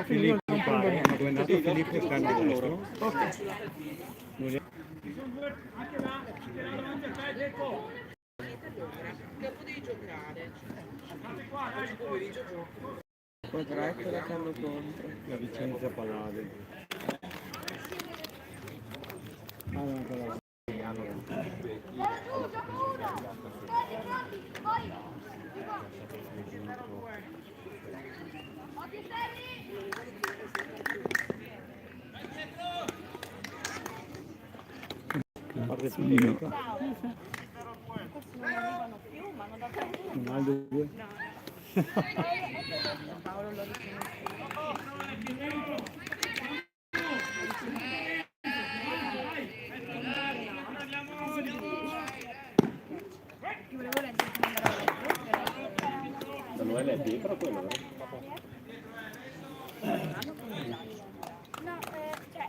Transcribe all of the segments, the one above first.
Filippo pare, ma dove è nato Filippo sta nel destro. Dopo devi giocare. Oggi pomeriggio gioco. Quadretto la Carlo contro. La Vicenza Palade. Ragazzino. Ronaldo 2. Manuele è dietro quello, No, cioè,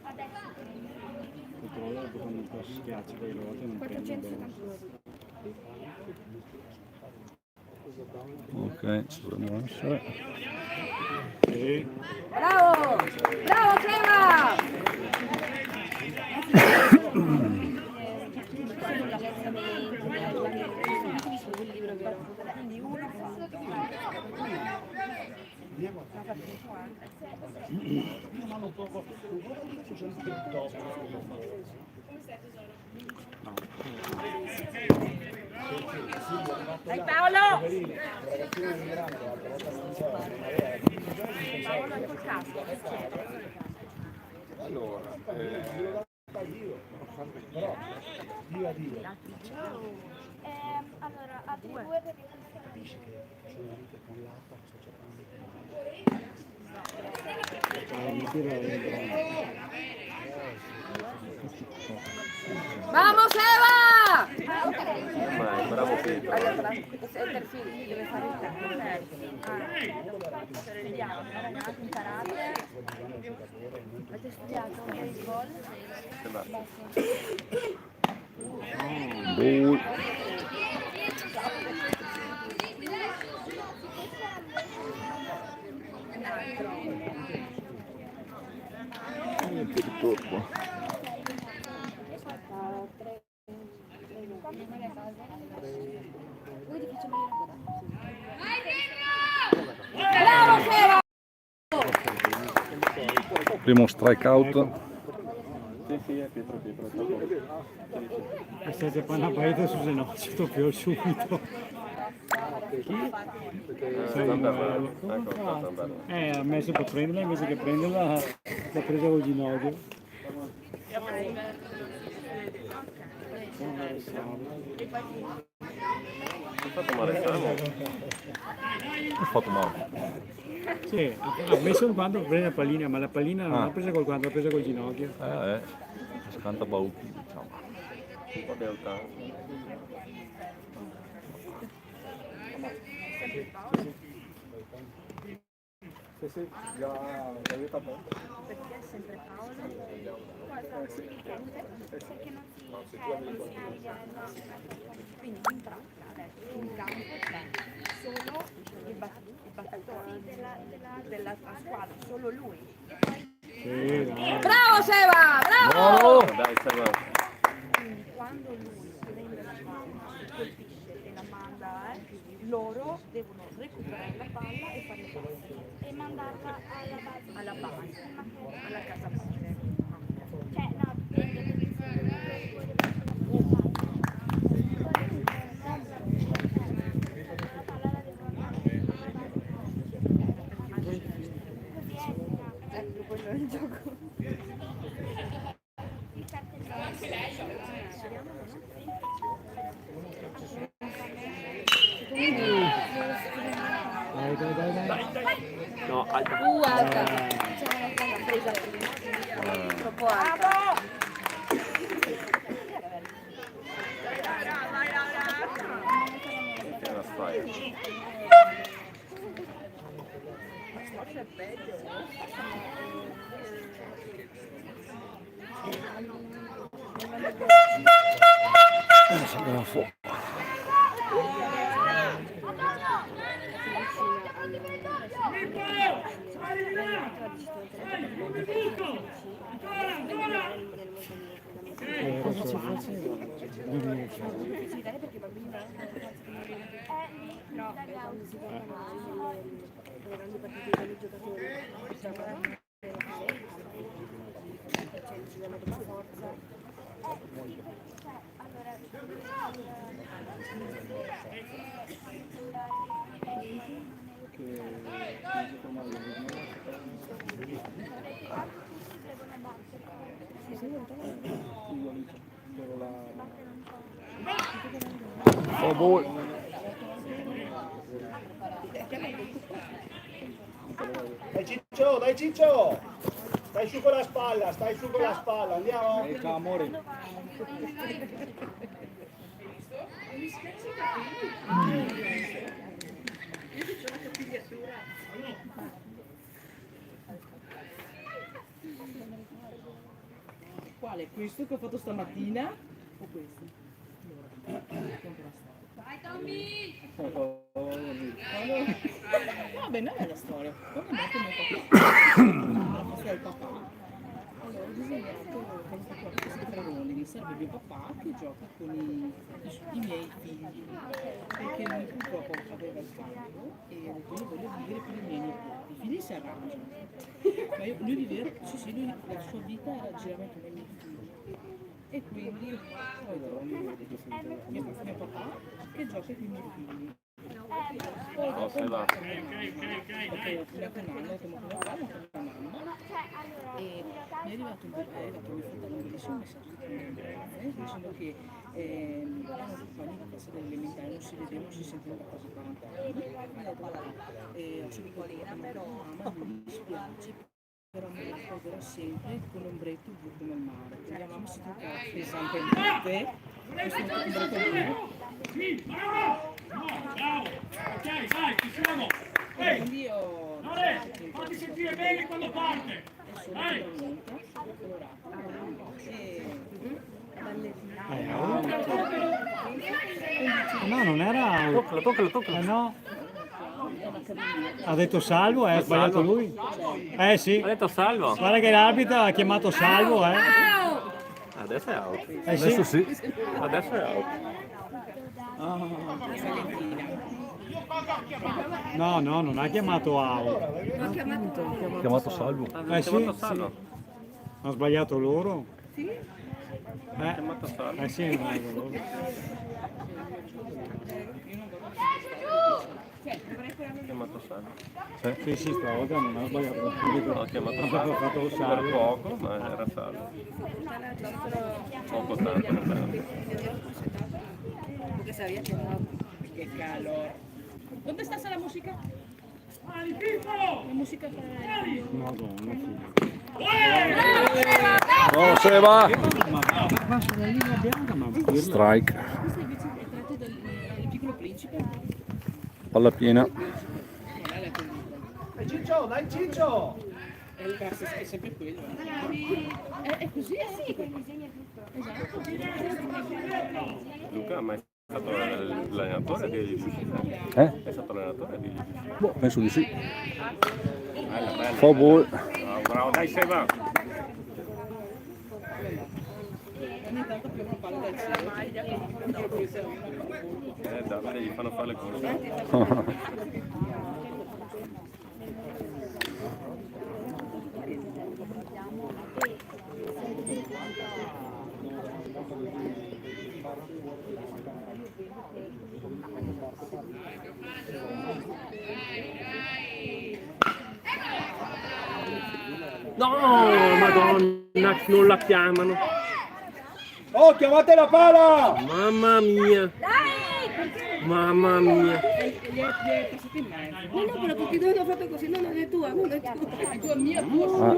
adesso. Controllo dopo quando un po' schiaccia quelle volte non prende bene. Ok, ci dovremmo essere. Sì. Bravo! Bravo Crema! Dai Paolo! Paolo è col casco. allora, Allora, altri due perché Vamos Eva! ma è bravo Pietro. Perfino deve fare il tempo. Se le vediamo, ragazzi, imparate. Avete studiato baseball? Ball. Niente ritorno. Bravo Sera! Primo strike out. Sì, è Pietro. E se poi una paese su se no, ci tocco subito. Zamberla. Ecco, Zamberla. Ha messo per prenderla, invece che prenderla l'ha presa col ginocchio. Hai fatto male Samu? Ho fatto male. Sì, ha messo il guanto per prendere la pallina, ma la pallina non l'ha presa col guanto, l'ha presa col ginocchio. Scanta Bauti, diciamo. Un po' di alta. Sì, già aiuta te. Perché è sempre Paolo? Perché non si quindi in pratica adesso in campo c'è solo i battitori della squadra, solo lui. Sì, dai. Bravo Seba! Bravo! Dai, Seba. Quindi quando lui prende la palla, colpisce e la manda, loro devono recuperare la palla e fare il passo e mandarla alla base, alla casa base. Cioè, no, ecco, quello è il gioco. Dai. No, alta. Alta. Presa prima. Troppo alta. Tiene la strike. Forse è peggio. Andiamo fuori. Cosa ci faceva? Sì, dai, perché i bambini no, quando si giocano le grandi partite con i giocatori, cioè ci danno della forza. Favore. Dai Ciccio, dai Ciccio! Stai su con la spalla, stai su con la spalla, andiamo? Amore. Quale? Questo che ho fatto stamattina? O questo? Vai Tommy! Vabbè, non è la storia. Quando è morto mio papà, la festa del papà, allora ho disegnato questi tre ruoli. Mi serve mio papà che gioca con i miei figli, perché lui purtroppo aveva il cancro e ho detto io voglio vivere per i miei nipoti. I figli si arrangiano. Ma lui viveva, lui, la sua vita era girare con i miei figli. E quindi mio papà che gioca con i miei figli. Poi No, sei là. dopo una canale, come una mamma, e mi è arrivato mio fratello un bellissimo messaggio di dicendo che erano compagni di classe dell'elementare, non si vedevano, si sentivano da quasi 40 anni. Mi ha detto guarda, ho subito la mamma, mi dispiace, però mi ricorderò sempre con l'ombretto blu come il mare. Mia mamma si toccava pesantemente questo ombretto blu. Ok, vai, ci siamo. Quindi io Fatti sentire bene quando parte. è solo colorata No, non era... Toccala. no. Ha detto salvo, ha sbagliato lui. Sì. Ha detto salvo. Guarda che l'arbitro ha chiamato salvo, Adesso è out. Adesso sì. Adesso è out. No, non ha chiamato out. Ha chiamato salvo. Sì, salvo. ha sbagliato loro. Ha chiamato salvo. Sì, non è loro. Ha chiamato salvo. Sì, stavolta non ha sbagliato. Ha chiamato salvo. Ha fatto Per salvo. poco, ma era salvo. Poco tanto. che calore. ¿Dónde está la música? La música para el... Madonna, sì. No, se va. Ma passa la linea bianca, ma Strike. Questo invece è tratto dal Piccolo Principe. Palla piena. Non è la pellicola. Dai Ciccio, dai Ciccio! È il cast, è sempre quello. È così, sì, con i disegni e tutto. Esatto. Luca, ma è stato l'allenatore di Elisi? È stato l'allenatore di Elisi? Boh, penso di sì. Bella. Favore. Bravo, dai, sei va. Ogni tanto più una palla dal cielo. Davide, gli fanno fare le corse. No, madonna, non la chiamano. Oh, chiamate la pala! Mamma mia. Mamma mia. Gli è passato in mezzo. No, però tutti noi hanno fatto così, no, non è tua, non è tua. È tua mia, tua.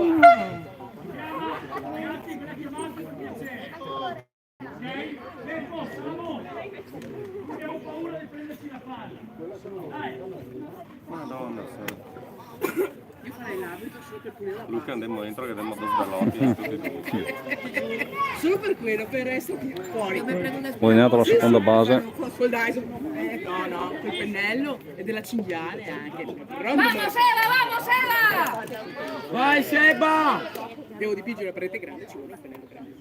Madonna, sì. Io farei l'arbitro solo per pulire la palla. Luca andiamo dentro che abbiamo due sballotti tutti e due. Solo per quello, per il resto fuori. Guadagnato la seconda base. Col Dyson. No, col pennello e della cinghiale anche. Vamos Eva, vamos Eva! Vai Seba! Devo dipingere la parete grande, ci vuole un pennello grande.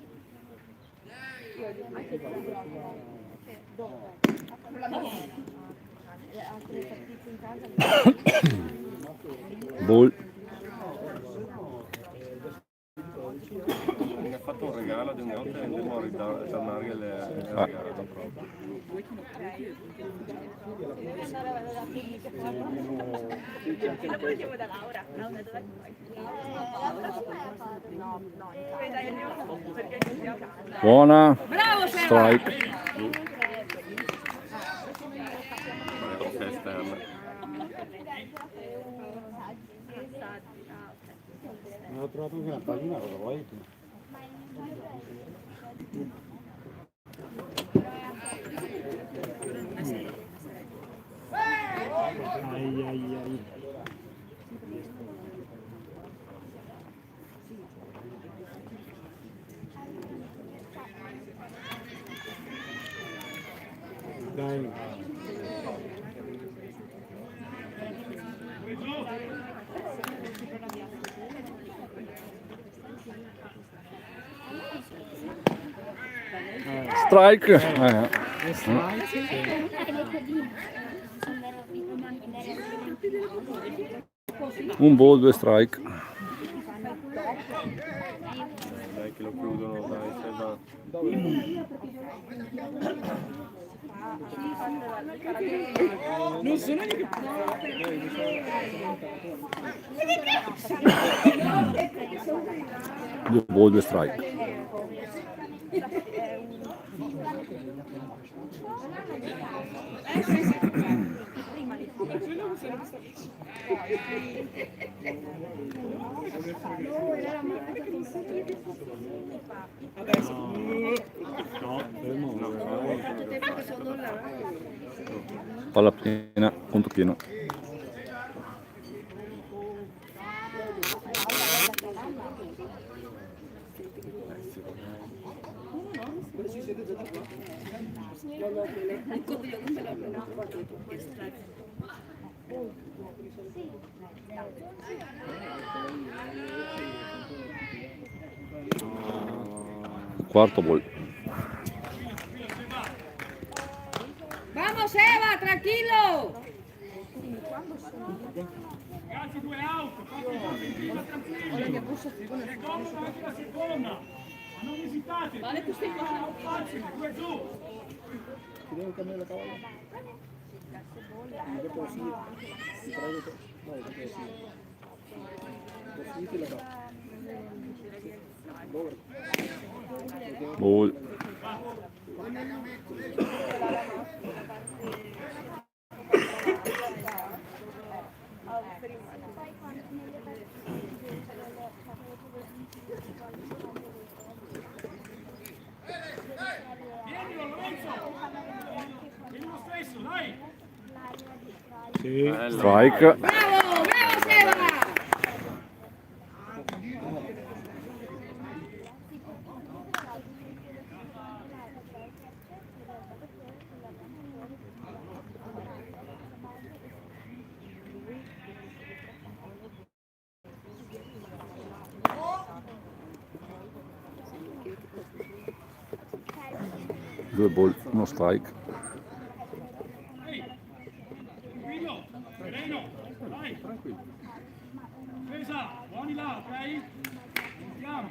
Ball. Mi ha fatto un regalo di un volta e andiamo a ritornare le regalo proprio. Andiamo da Laura. Laura, dov'è che vai? No, dai, andiamo perché andiamo a casa. Buona. Bravo Seba! Strike. Festa Non ho trovato anche una pallina, cosa vuoi? Ai ai ai. Dai. Strike. Un ball, 2 strike. dai che lo chiudono, dai, se va. Non sono io che... 2 ball, 2 strike. No, fermo. Palla piena, punto pieno. Quarto ball. Vamos Eva, tranquillo! Ragazzi, 2 out, seconda, ma non esitate. Vale, tu stai facile, 2 giù. Ti devo cambiare la cavalla? Dopo sì. Ti prego. No, dopo sì. Dopo finite la cavalla. Ball. Sì. Strike. Bravo, bravo Seba! Due ball, uno strike. Tranquillo, sereno, vai, tranquillo. Presa, buoni là, ok? Andiamo.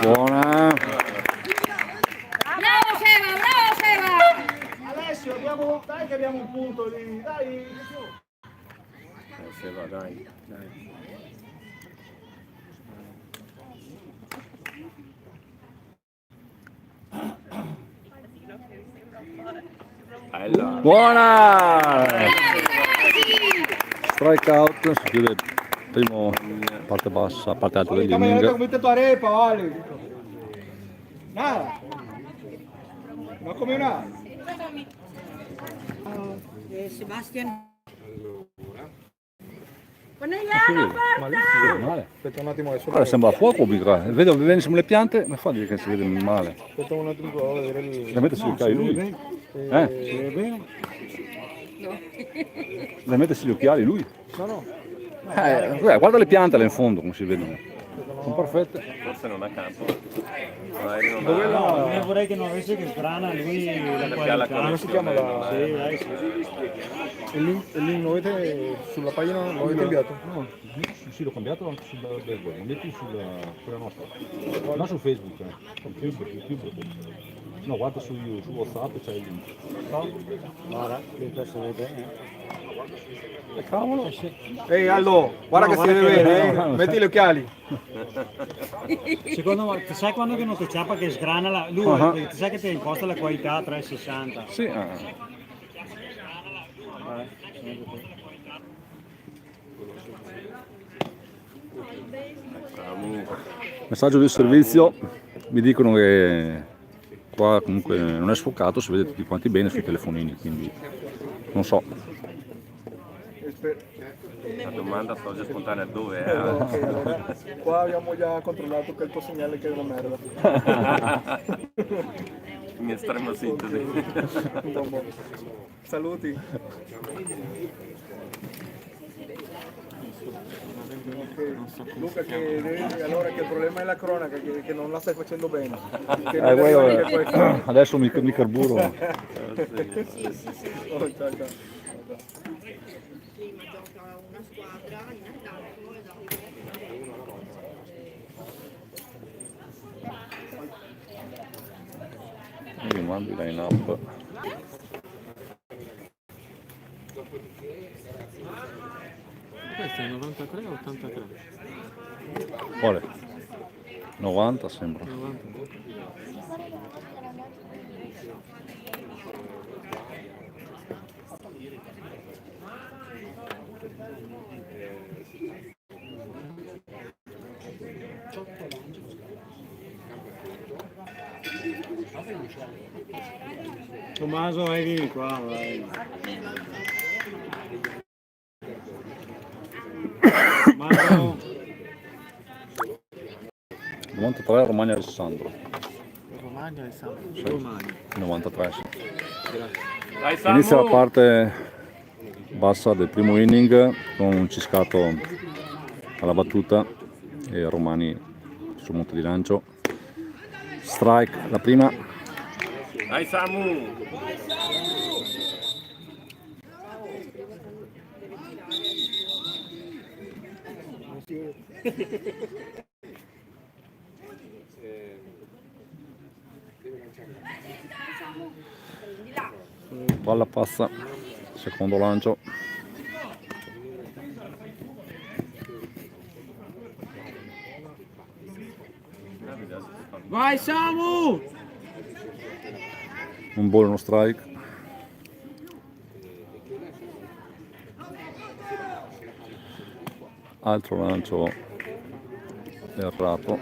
Buona. Bravo Seba! Alessio, dai che abbiamo un punto lì, dai. Se va, dai, dai. Bella. Buona! Strike out, si chiude il primo parte bassa, parte alta Come hai dell'inning. messo tua repa, vale. Nada. Ma come una? Sebastian. Male. Aspetta un attimo adesso. Guarda, sembra fuoco qua. Vedo benissimo le piante, ma fa dire che si vede male. Aspetta un attimo, a vedere il... Veramente si cade lui. Si vede bene? Deve mettersi gli occhiali lui. No. Guarda le piante là in fondo come si vedono. Sono perfette. Forse non a campo. Magari non Dove ha... no? Ne vorrei che non avesse che sgrana lui la Perché ha la qualità. connessione, Si chiama non ha- Sì, dai, sì. Il link lo avete sulla pagina, lo avete inviato? No, sì, l'ho cambiato anche sulla web, metti sulla nostra. Non su Facebook, YouTube. No, guarda su WhatsApp c'è il link. Guarda, questo si vede bene. Cavolo! Ehi Aldo, guarda No, che si guarda vede che bene, vede. metti gli occhiali. Secondo me, sai quando che non ti ciappa che sgrana la... Lui, Uh-huh. ti sai che ti imposta la qualità a 360. Sì, messaggio di servizio, mi dicono che qua comunque non è sfocato, si vede tutti quanti bene sui telefonini, quindi non so. La domanda sorge spontanea dove è? Ok, allora, qua abbiamo già controllato che il tuo segnale che è una merda. In estrema sintesi. Insomma, saluti. Ok. Luca, allora che il problema è la cronaca, che non la stai facendo bene. Che non Quello arriva neanche questo. adesso mi carburo. Oh, ciao, ciao. Prima gioca una squadra in attacco e dopo Io mando il line up. Questo è 93 o 83? Quale? 90 sembra. 90. Tommaso, vai vieni qua, vai. Tommaso. 93 Romagna Alessandro. Romagna e San Sì. Romagna. 93 sì. Dai, Samu! Inizia la parte bassa del primo inning con un ciscato alla battuta e Romani sul monte di lancio. Strike la prima. Dai Samu! Palla passa, secondo lancio. Vai Samu! Un ball, uno strike. Altro lancio errato.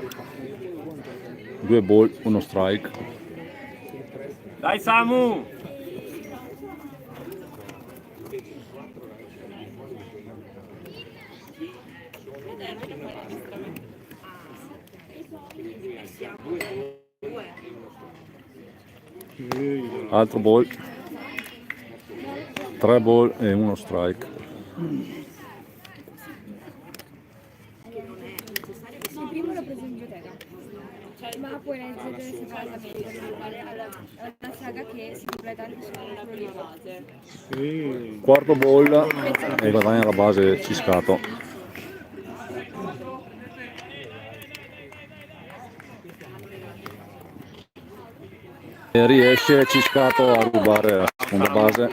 2 ball, uno strike. Dai Samu! Altro ball. 3 ball e uno strike. Il primo l'ho preso in biblioteca, ma poi leggere separatamente alla saga che si completa anche solo le base. Sì. Quarto ball e guadagna la base ciscato. E riesce Ciscato a rubare la seconda base.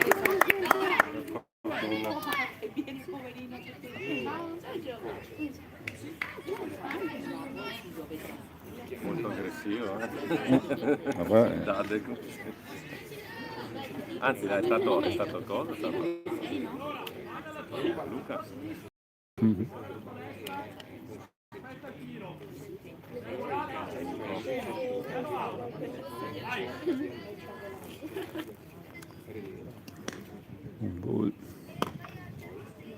Molto aggressivo, Vabbè. Dade. Anzi dai, è stato cosa? È stato Luca. Mhm. Un ball.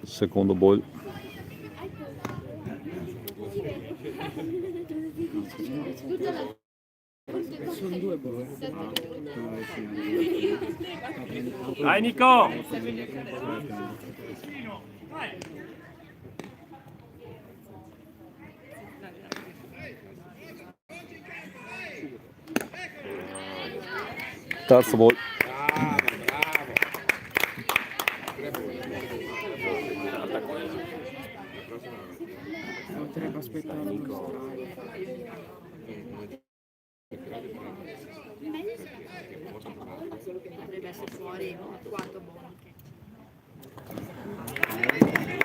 Secondo ball. Sono 2 ball. Dai Nico! Terzo gol. Potrebbe aspettare Potrebbe essere fuori 4 buoni.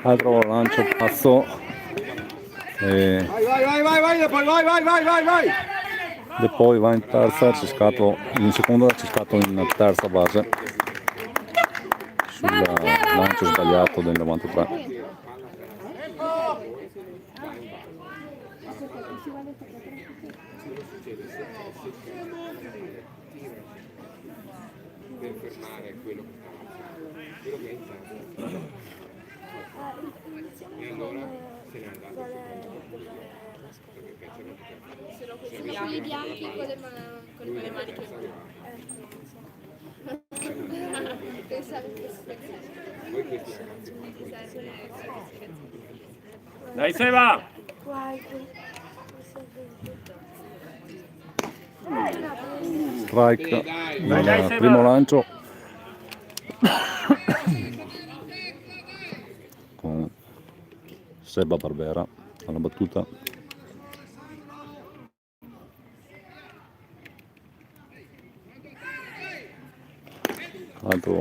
Altro lancio pazzo. E Vai! poi va in terza, Ciscato in seconda, Ciscato in terza base. Sul lancio sbagliato del 93. Per fermare quello che è in testa. E allora se n'è andato perché Quelli bianchi con le maniche blu. Pensavo che poi questi ragazzi Dai Seba! Strike nel primo lancio con Seba Barbera alla battuta. Altro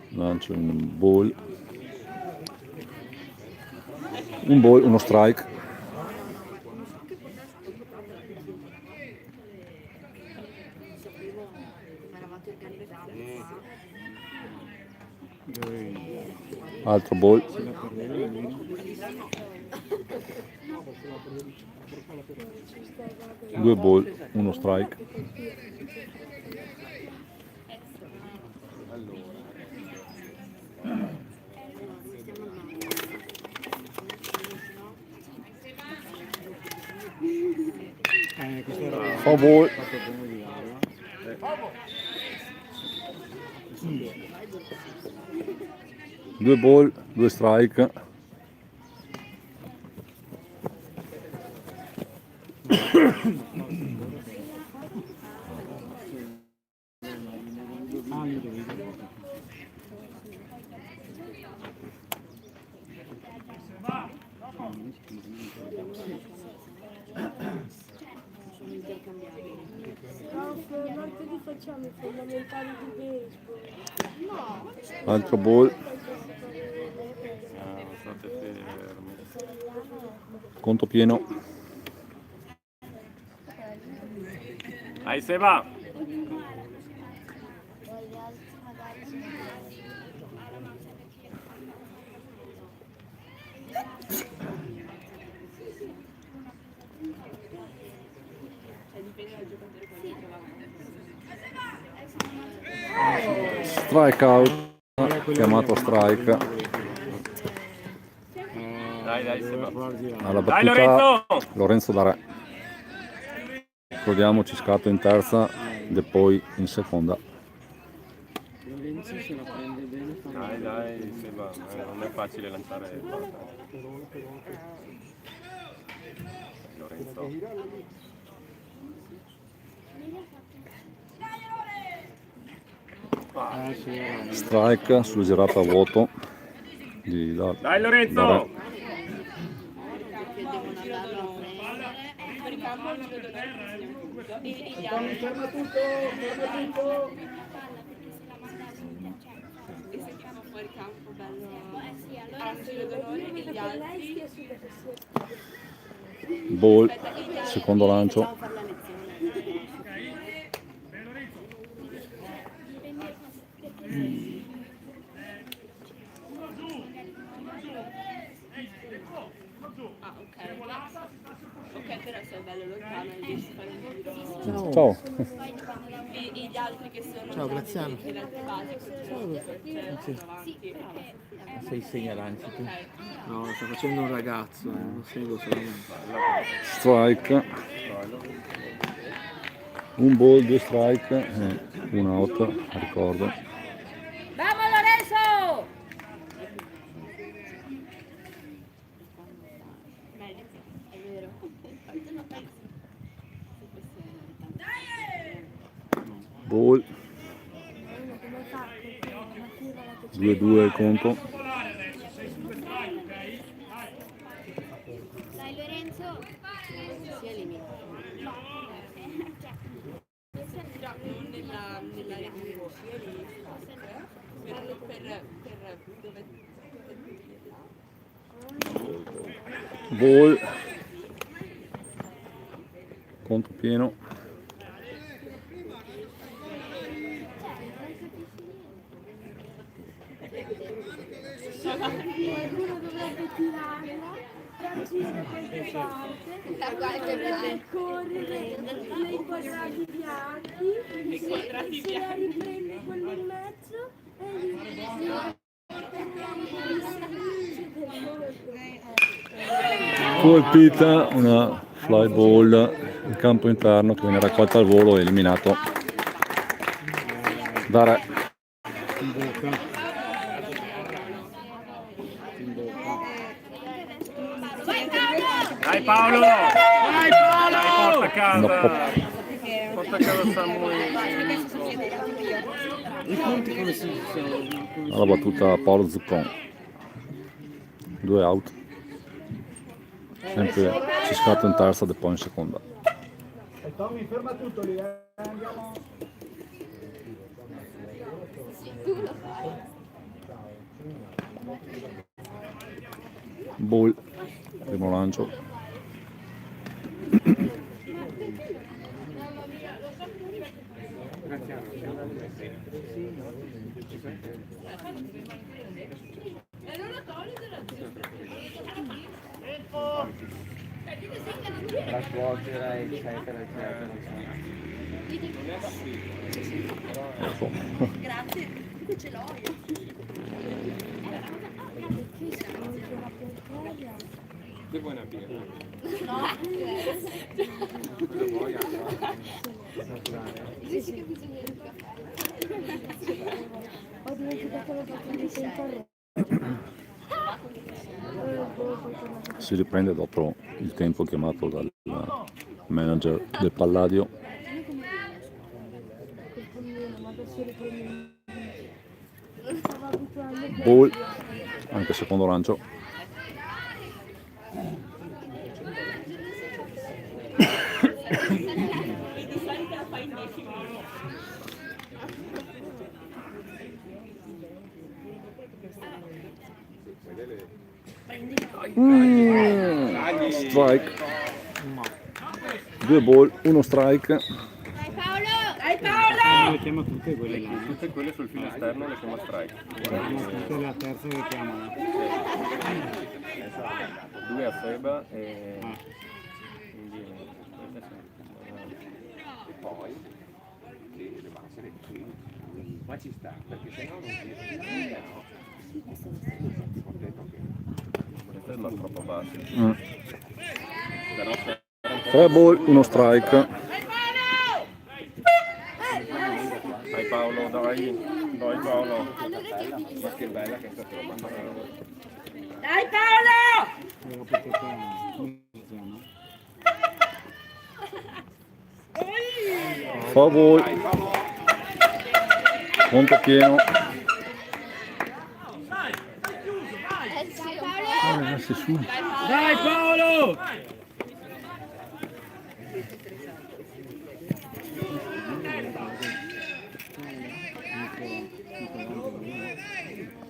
lancio in ball, un ball, uno strike. Altro ball, due ball, uno strike. Fa ball. Due ball, due strike. Martedì facciamo i fondamentali di baseball. Altro ball. State fermi. Conto pieno. Dai Seba! Strike out. Chiamato strike. Dai Seba! Alla Dai battuta Lorenzo! Lorenzo D'Are. Ricordiamo Ciscato in terza, De poi in seconda. Lorenzo se la prende bene. Dai Seba, non è facile lanciare Lorenzo. Strike sulla girata a vuoto di Dai Lorenzo! Ferma tutto! Fuori campo bello angelo d'onore e gli altri ball, secondo lancio. ok, però sei bello lontano e riesci a fare un giro. Ciao. E gli altri che sono Ciao, Graziano. in altre basi sono avanti. Sei segnalanti tu. No, lo sta facendo un ragazzo, non seguo solamente. Strike. Un ball, 2 strike e un out, ricordo. Vamos Lorenzo! Ball. 2-2 il conto. Dai Lorenzo, si elimina. Nell'area di negoziazione per dove Ball. Conto pieno. Qualcuno dovrebbe tirarla, farci qualche parte, correre nei quadrati bianchi, se la riprende quello in mezzo e Colpita una fly ball in campo interno che viene raccolta al volo e eliminato da Re. Dai Paolo! Dai Paolo! Porta a casa! Porta a casa Samuele! Alla battuta Paolo Zuccon. 2 out. Sempre Ciscato in terza, De Poi in seconda. E Tommy, ferma tutto lì, andiamo. Ball, primo lancio. La suocera eccetera eccetera. Grazie, qui ce l'ho io. Che vuoi una birra? No, Cosa vuoi? Dici che bisogna di caffè. ho dimenticato la bottiglia di sentore. Si riprende dopo il tempo chiamato dal manager del Palladio. Ball, anche secondo lancio. Strike. 2 ball, 1 strike. Dai Paolo! Dai Paolo! Le chiama tutte quelle là. Tutte quelle sul filo esterno le chiama strike. Tutte la terza che chiamano. 2 a Seba e... quindi E poi deve essere qui. Ma ci sta, perché se no non si ho detto che questa è una troppo bassa. Però 3 ball, 1 strike. dai Paolo, dai Paolo. ma che bella che è stata la mamma. Dai Paolo! Devo capire come si chiama. Fa ball. Conto pieno. Ragazzi, su. Dai Paolo!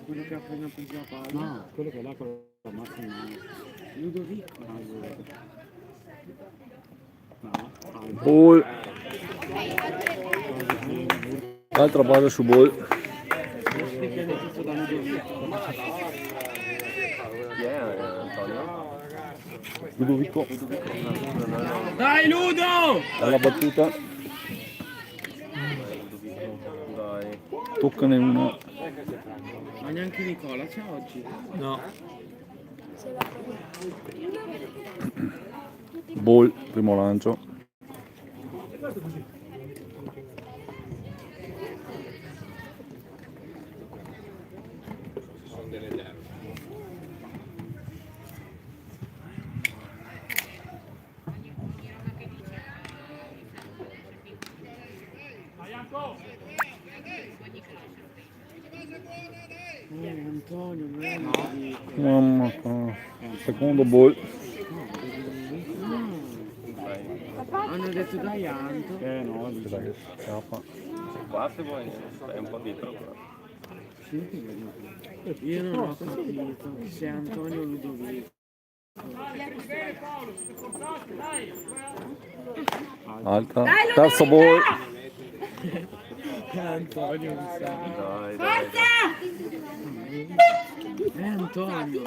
Quello che ha appena preso la palla? No, quello che è là con la mazza in mano. Ludovico. No, Ball. Altra base su ball. Chi è Antonio? Ludovico. Dai Ludo! Alla battuta. Dai. Toccane una. Ma neanche Nicola c'è oggi? No. Ball, primo lancio. Antonio, Mamma mia. Secondo ball. hanno detto dai Anto. No, bisogna che scappa. Quarto poi è un po' dietro. Io non ho capito se è Antonio o Ludovico. Alta. Terzo ball. È Antonio, mi sa. Dai. È Antonio.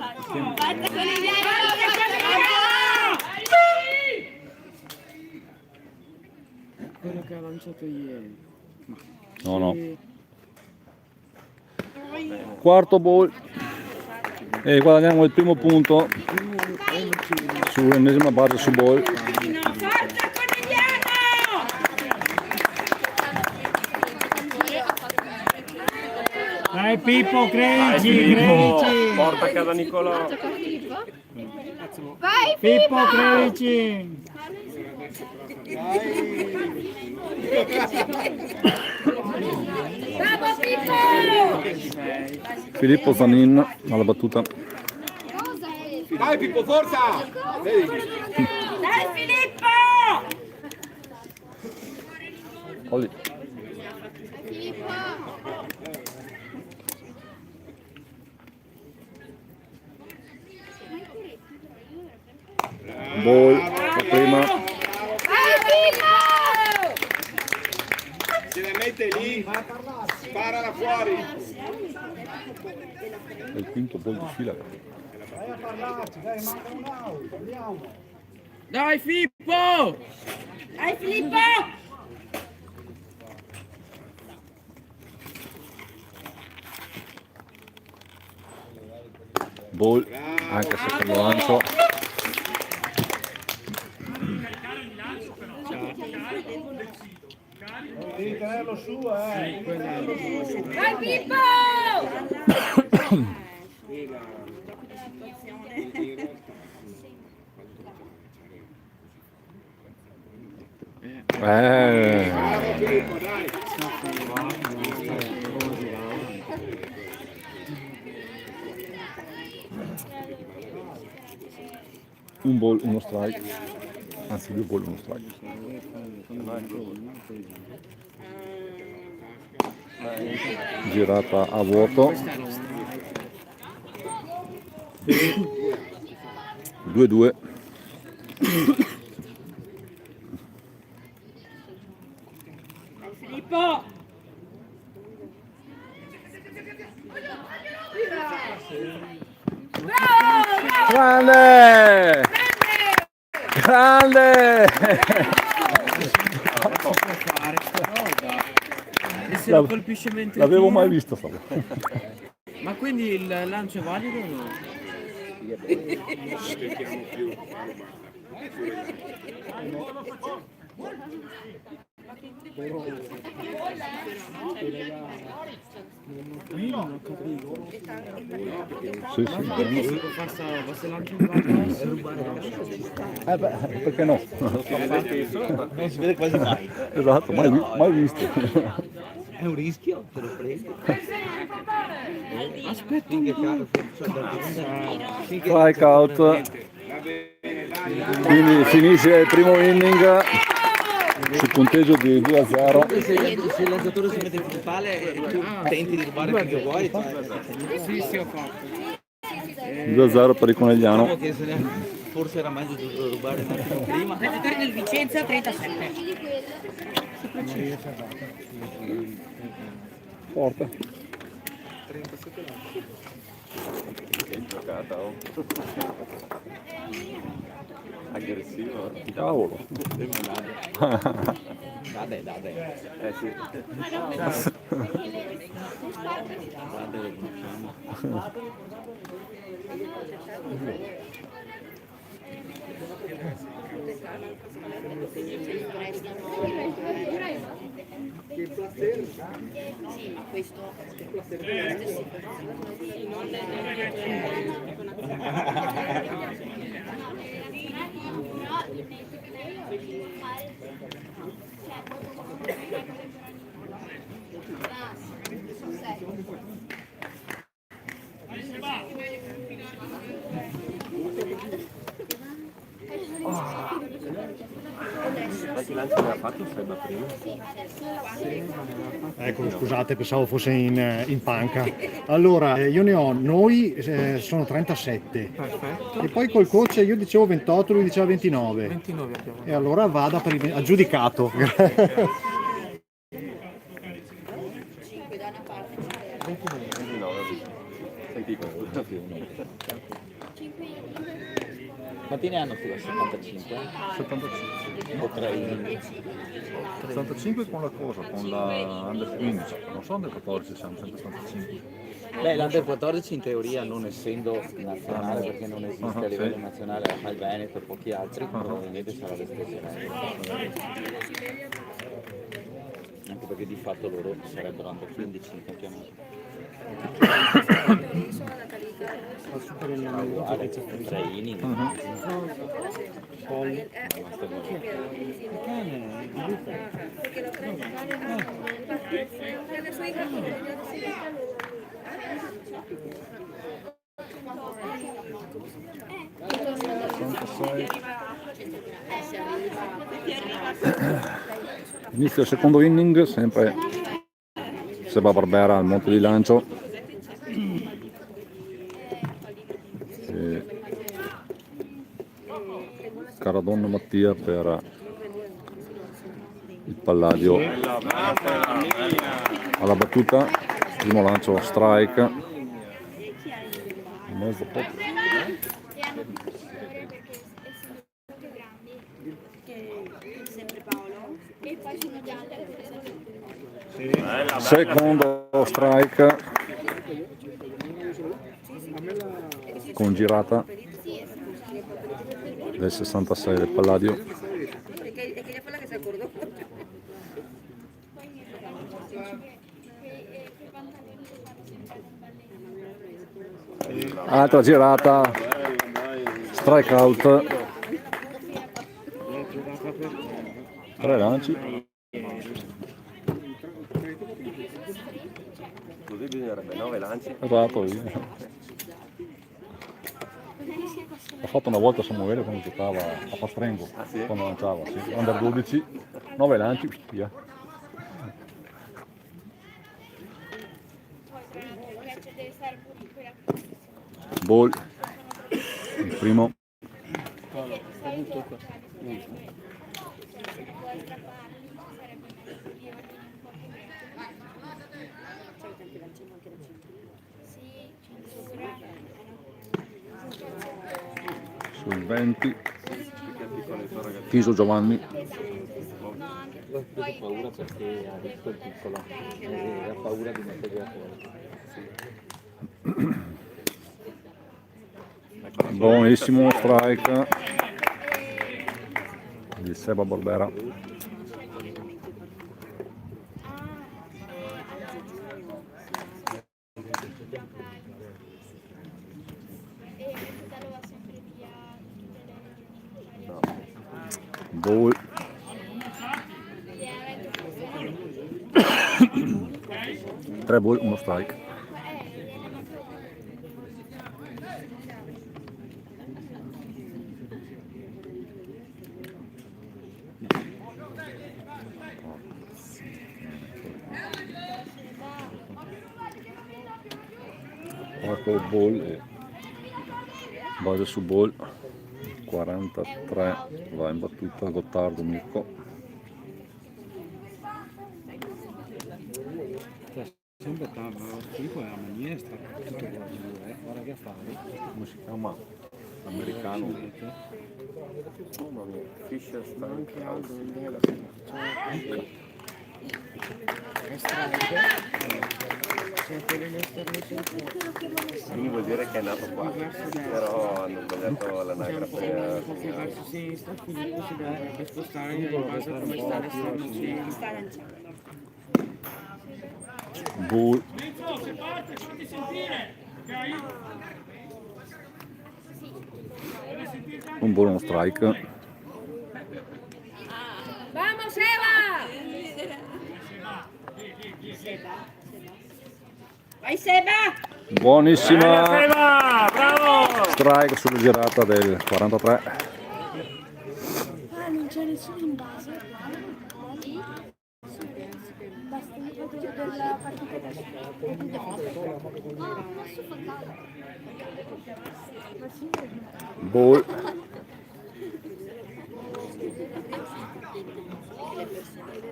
Quello che ha lanciato ieri. No. Quarto ball. E guadagniamo il primo punto sull'ennesima base su ball. Dai Pippo, credici, credici. Porta a casa Nicolò. Vai Pippo, credici. Bravo Pippo! Filippo Zanin alla battuta. Dai Pippo, forza! Dai Filippo! Olli. Filippo! Ball, la prima. Vai Filippo! Se la mette lì, sparala fuori. È il quinto ball di fila. Vai a parlarci, dai, manca un out, andiamo. Dai Filippo! Dai Filippo! Ball, anche secondo lancio. Devi tenerlo su, Vai Pippo! Filippo, dai. Un ball, uno strike. Anzi, due ball, uno strike. Girata a vuoto. 2-2. Filippo! Grande! Grande! E se lo colpisce mentre L'avevo tira? mai visto. Stavo. Ma quindi il lancio è valido o no? Io non ho capito. Sì, Perché si può fare se lancio un lancio e rubare la perché no? Non si vede quasi mai. Esatto, mai visto. È un rischio, te lo prendi. Aspetta Strike out. Quindi finisce il primo inning sul punteggio di 2-0. Se il lanciatore si mette principale e tu tenti di rubare finché vuoi. Sì, ho fatto. 2-0 per il Conegliano. Diciamo che forse era meglio rubare un attimo prima. Lanciatore del Vicenza 37. Forte. 37 che giocata, oh. Aggressivo. Cavolo. Dai. Sì. Sì, ma questo fatto Seba prima? Ecco, scusate, pensavo fosse in panca. Allora, io ne ho, noi sono 37. Perfetto. E poi col coach io dicevo 28, lui diceva 29. 29 abbiamo. E allora vada per il aggiudicato. 29. Sei piccolo. Quanti ne hanno fila? 75? 75. Potrei. 75 con la cosa, con la Under 15, non so Under 14 siamo sempre 75. Beh, l'Under 14 in teoria, non essendo nazionale, perché non esiste a livello nazionale, la fa il Veneto e pochi altri, probabilmente sarà le stesse regole. Anche perché di fatto loro sarebbero Under 15 in campionato. Uguale, Zaini. Inizio il secondo inning, sempre Seba Barbera al monte di lancio. E Caradonna Mattia per il Palladio alla battuta, primo lancio strike, mezzo po'. Secondo strike con girata del 66 del Palladio. Altra girata, strike out, 3 lanci. Così bisognerebbe 9 lanci. Esatto, ho fatto una volta a Samuele quando giocava a Pastrengo, quando lanciava, sì. Under 12, 9 lanci, via. Ball, il primo. Sul 20, Chiso Giovanni. Ho preso paura perché ha visto il piccolo e ha paura di metterlo fuori. Buonissimo strike di Seba Barbera. Ball. 3 ball, 1 strike. Ecco ball e base su ball, 43 va in battuta Gottardo Mirko. Sempre tanto, tipo è la maniera sta tutto quello guarda che affari. Come si chiama? Americano. Mamma mia, Fisher Stank. Quindi vuol dire che è nato qua, però hanno sbagliato l'anagrafe. Verso sinistra, quindi si dovrebbe spostare in base a come sta restando. Bull. Un buono strike. Vamos Seba! Vai Seba! Buonissima. Seba, bravo! Strike sulla girata del 43. Ah, non c'è nessuno in base. della partita di Ball.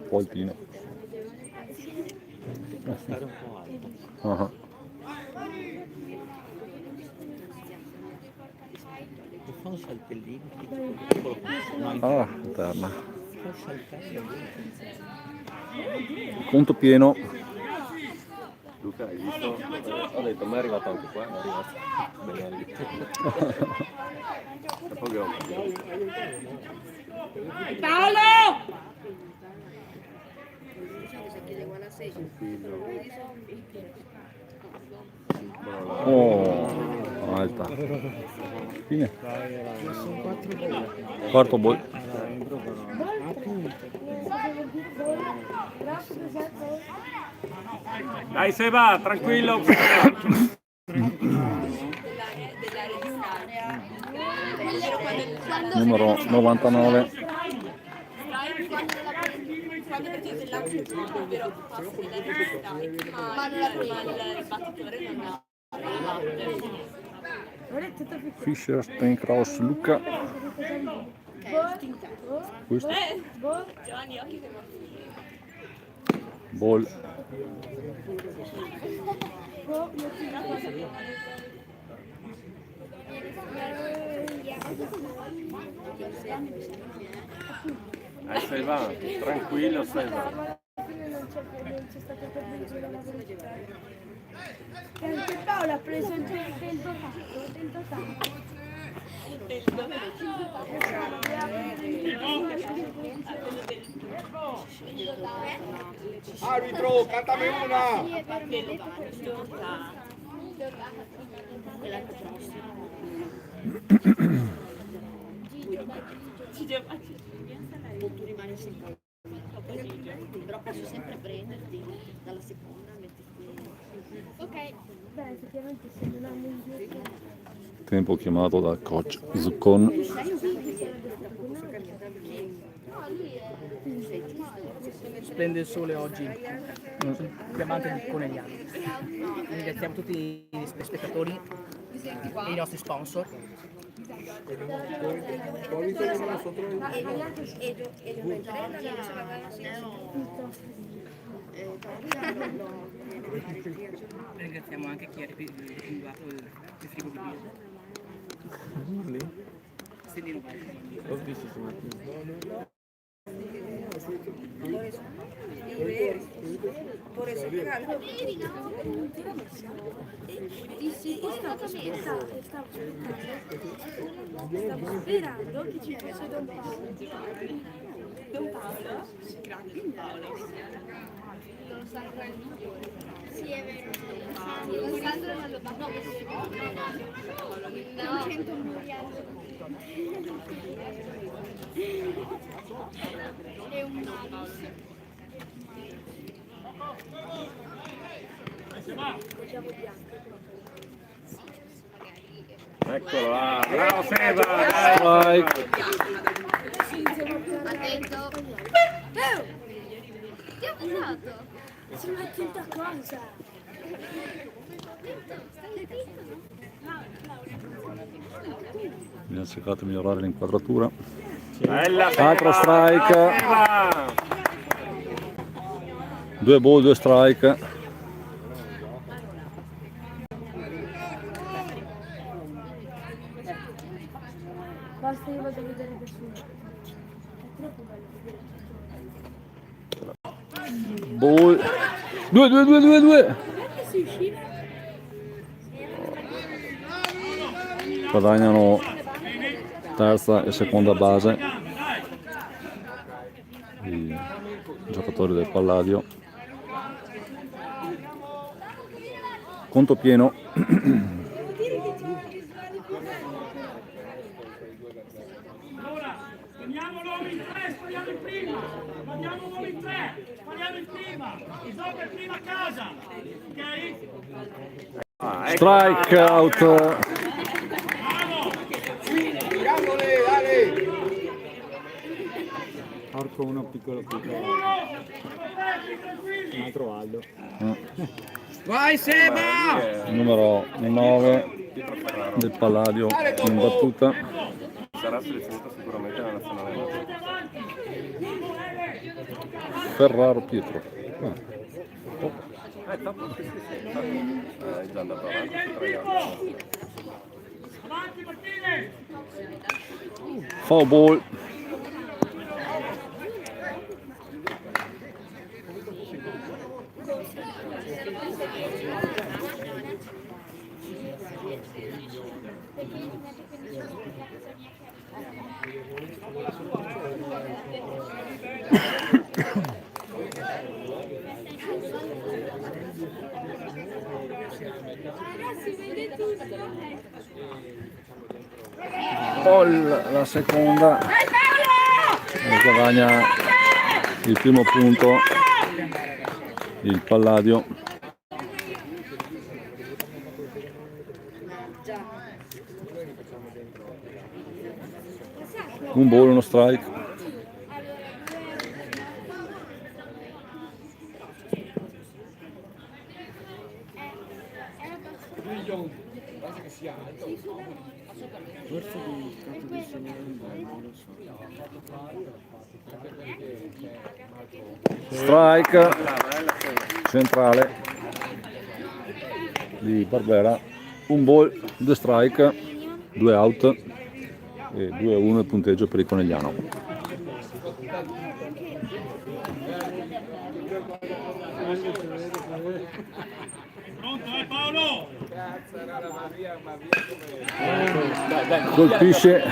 Poltino. Ah. Fa un saltellino. Ah, interna. Conto pieno. Luca, hai visto? Ho detto, ma è arrivato anche qua, è arrivato. Bene lì. E poi Paolo! Oh, alta. Fine. Quarto ball. Dai Seba, tranquillo. Numero 99. Quando prendete il lancio ovvero passi nella vista, ma il battitore non ha. Fischer, Steinkroos, Luca. Questo. Giovanni, occhi che Ball. Dai Seba, tranquillo Seba. Anche Paolo ha preso il del dotato. Arbitro, cantami una! Tu rimani sempre però posso sempre prenderti dalla seconda, metterti. Ok, beh, effettivamente se non hanno il gioco. Tempo chiamato da coach Zuccon. Splende il sole oggi, sul diamante di Conegliano. Ringraziamo tutti gli spettatori e i nostri sponsor. Ringraziamo anche chi ha ripinguato il frigo di birra. L'ho visto stamattina. Stavo sperando che ci fosse Don Paolo. Don Paolo? Grande Don Paolo. Don Sandro è il migliore. Sì, è vero. Don Sandro non lo fa. No, no. 100 miliardi. È un malus. Eccolo là, bravo Seba! Strike. Attento. Che ha fatto? Si mette in cosa? Abbiamo cercato di migliorare l'inquadratura. Bella Altro strike. Seba! 2 ball, 2 strike. Basta, io vado a vedere nessuno. È troppo bello. Ball. 2, 2, 2, 2, 2. Perché si usciva? Guadagnano terza e seconda base i giocatori del Palladio. Conto pieno. Andiamo l'uomo in 3, spariamo in prima! Andiamo l'uomo in 3, spariamo in prima! Il gioco è prima a casa! Ok? Strike out. Tiriamole, dai! Arco una piccola piccola. Tranquilli! Un altro Aldo. Vai Seba! Numero 9 del Palladio in battuta. Sarà selezionato sicuramente la nazionale. Ferraro Pietro. Dopo è già andato avanti. Foul ball. La seconda guadagna il primo punto il Palladio. Un ball, uno strike. Strike centrale di Barbera, un ball, due strike, 2 out e 2-1 il punteggio per il Conegliano. Colpisce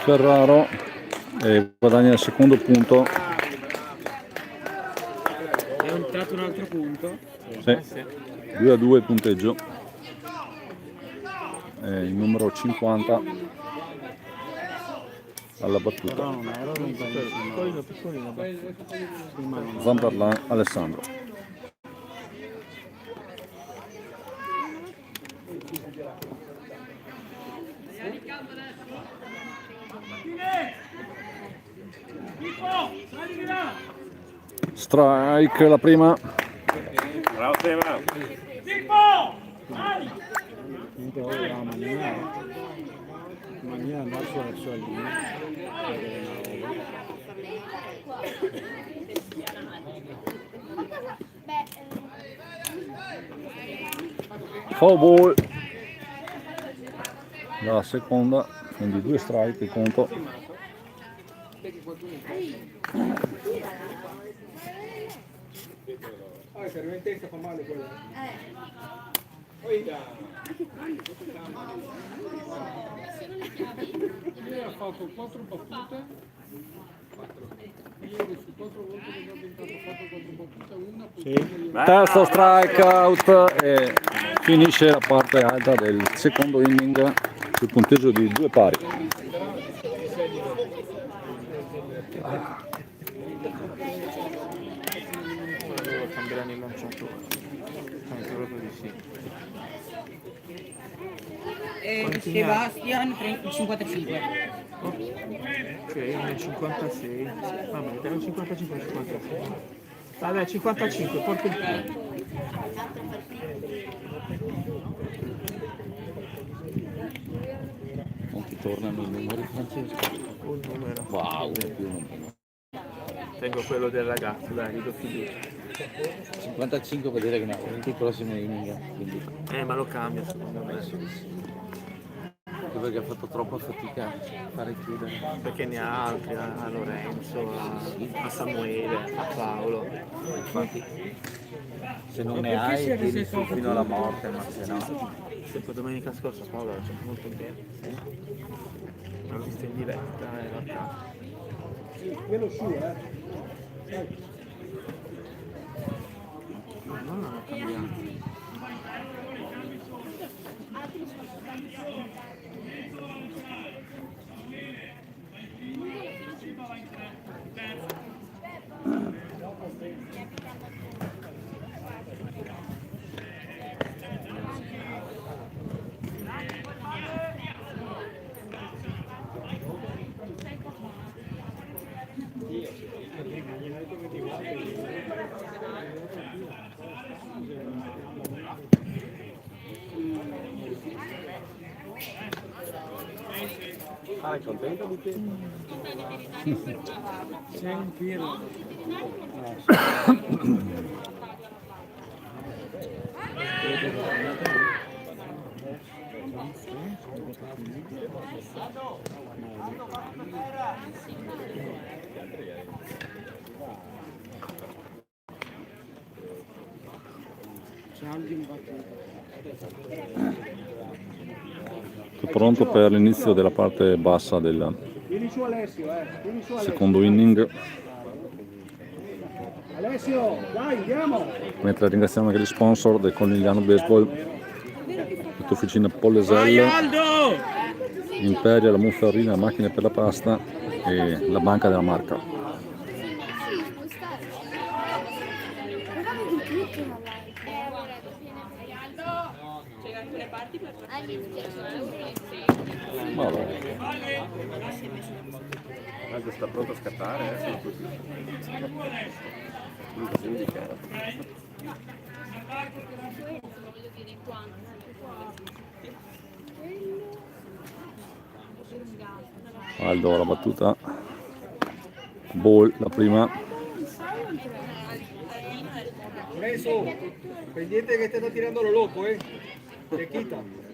Ferraro e guadagna il secondo punto. È entrato un altro punto? Sì. 2-2 il punteggio. Il numero 50 alla battuta. Zamberlan Alessandro. Strike la prima. Bravo Seba. Manina verso la sua linea. Foul ball. La seconda, quindi 2 strike il conto. Se arriva in testa fa male quella. Ieri ha fatto 4 battute. Ieri su 4 volte che abbiamo tentato ha fatto 4 battute, una Terzo strike out e finisce la parte alta del secondo inning sul punteggio di 2 pari. cambieranno il lanciatore. Anche proprio di sì. Sebastian 55. Ok, io nel 56. Vabbè, era 55-56. Vabbè, 55, porco il più. Non ti tornano i numeri, Francesco? Un numero. Wow, Tengo quello del ragazzo, dai, gli do fiducia. 55 vuol dire che ne ha il prossimo inning, quindi. Ma lo cambia secondo me. Anche perché ha fatto troppa fatica a fare chiudere. Perché ne ha altri, a Lorenzo, a Samuele, a Paolo. Infatti, se non ne hai, tiri su fino alla morte, ma se no. Sempre domenica scorsa Paolo era molto bene. L'ho visto in diretta e l'ho fatto. Quello su, non l'hanno cambiato. Vai, contento di te? Sei un pirlo. Tutto pronto per l'inizio della parte bassa del Vieni su Alessio, vieni su Alessio. secondo inning, Alessio, dai, andiamo! mentre ringraziamo anche gli sponsor del Conigliano Baseball, l'Officina Polleselle, Imperia, la Monferrina, la macchina per la pasta e la banca della marca. Aldo sta pronto a scattare, sono tutti. Aldo la battuta, ball la prima, Preso, pendiente que te está tirando lo loco, te quita.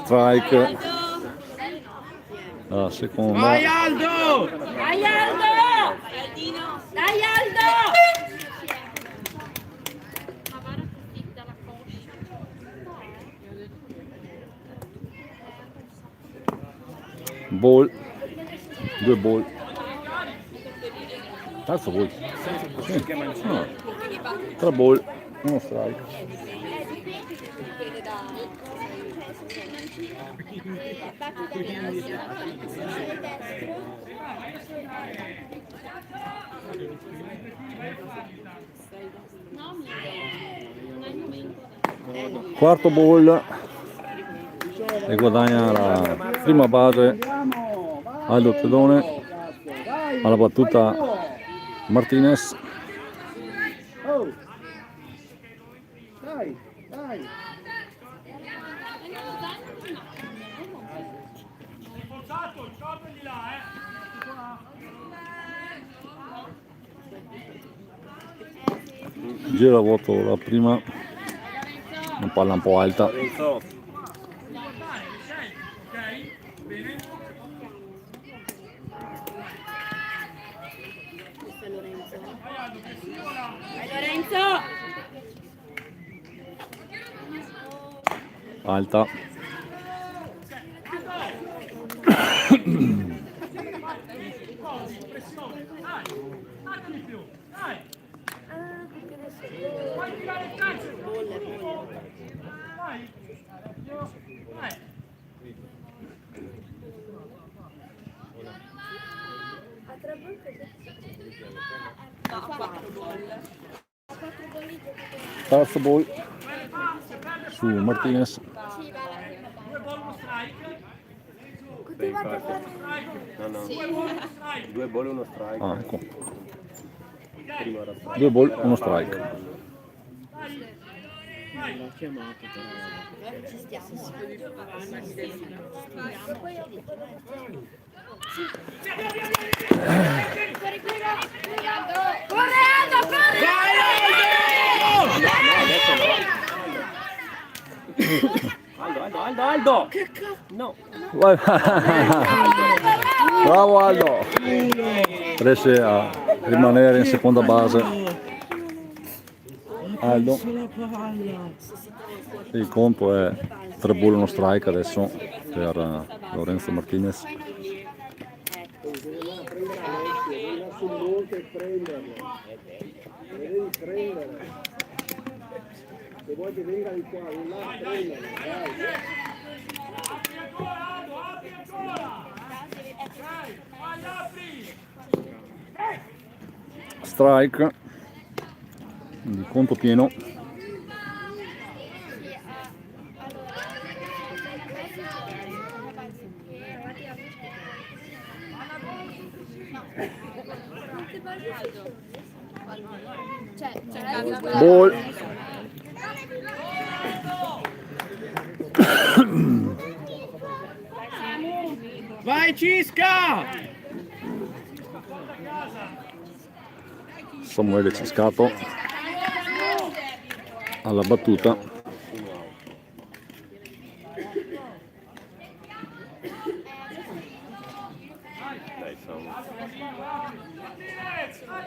strike, la seconda, Vai Aldo! Dai Aldo! Dai Aldo! ball, 2 ball, terzo ball, sì. No. 3 ball, 1 strike. Quarto ball e guadagna la prima base Aldo Tedone, alla battuta Martinez. Oh. Dai, dai. Gira a vuoto la prima, una palla un po' alta. Vai Lorenzo! Alta. Terzo ball su Martinez. No, no. 2 ball e 1 strike. Ah, ecco. Prima era strike. 2 ball, 1 strike. L'ho chiamato però. Ci stiamo. Corre Aldo, corre! Aldo! Che cazzo? No! Vai. Bravo Aldo! Riesce a rimanere in seconda base. Aldo. Il conto è 3 ball e 1 strike adesso per Lorenzo Martinez. Se vuoi che venga di qua, di là, prenderlo, dai. Strike, quindi conto pieno. Ball. Vai Cisca! Samuele Ciscato alla battuta.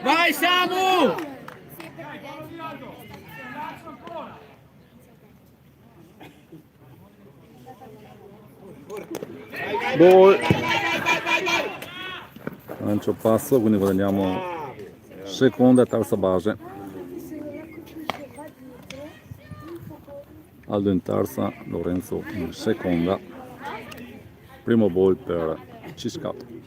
Vai Samu! Ball. Lancio passo, quindi guadagniamo seconda e terza base. Aldo in terza, Lorenzo in seconda. Primo ball per Ciscato.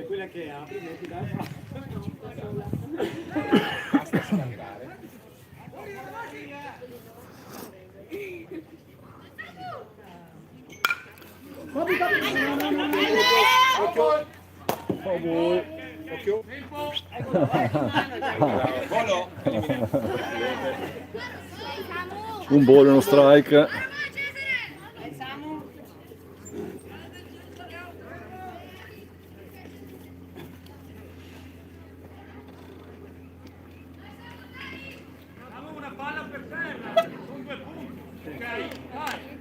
Quella che apri non ti dà Un ball e uno strike. Una palla per terra, con 2 punti. Ok, vai.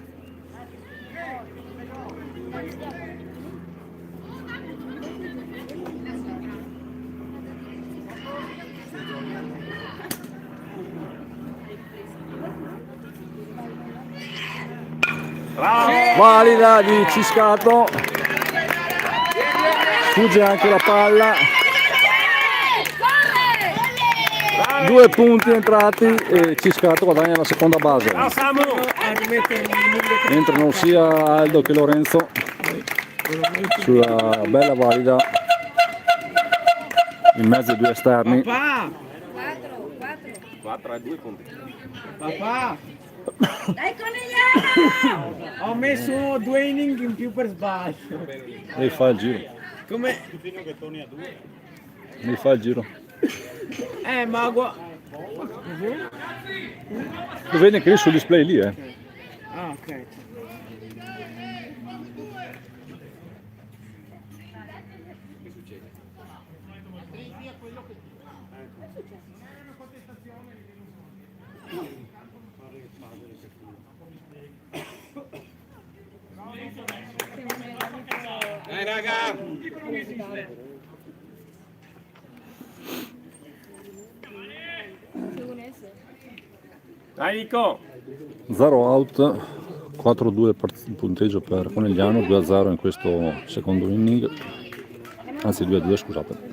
Valida di Ciscato. Fugge anche la palla. 2 punti entrati e Ciscato guadagna la seconda base. Entrano sia Aldo che Lorenzo sulla bella valida in mezzo ai due esterni. 4 a 2 punti. Papà! Dai conigliano! Ho messo 2 inning in più per sbaglio. E fa il giro. Come? E fa il giro. Ma Lo vedi anche lì sul display lì, eh. Ah, ok. Dai raga! Dai Nico! 0 out, 4-2 il punteggio per Conegliano, 2-0 in questo secondo inning, anzi 2-2 scusate.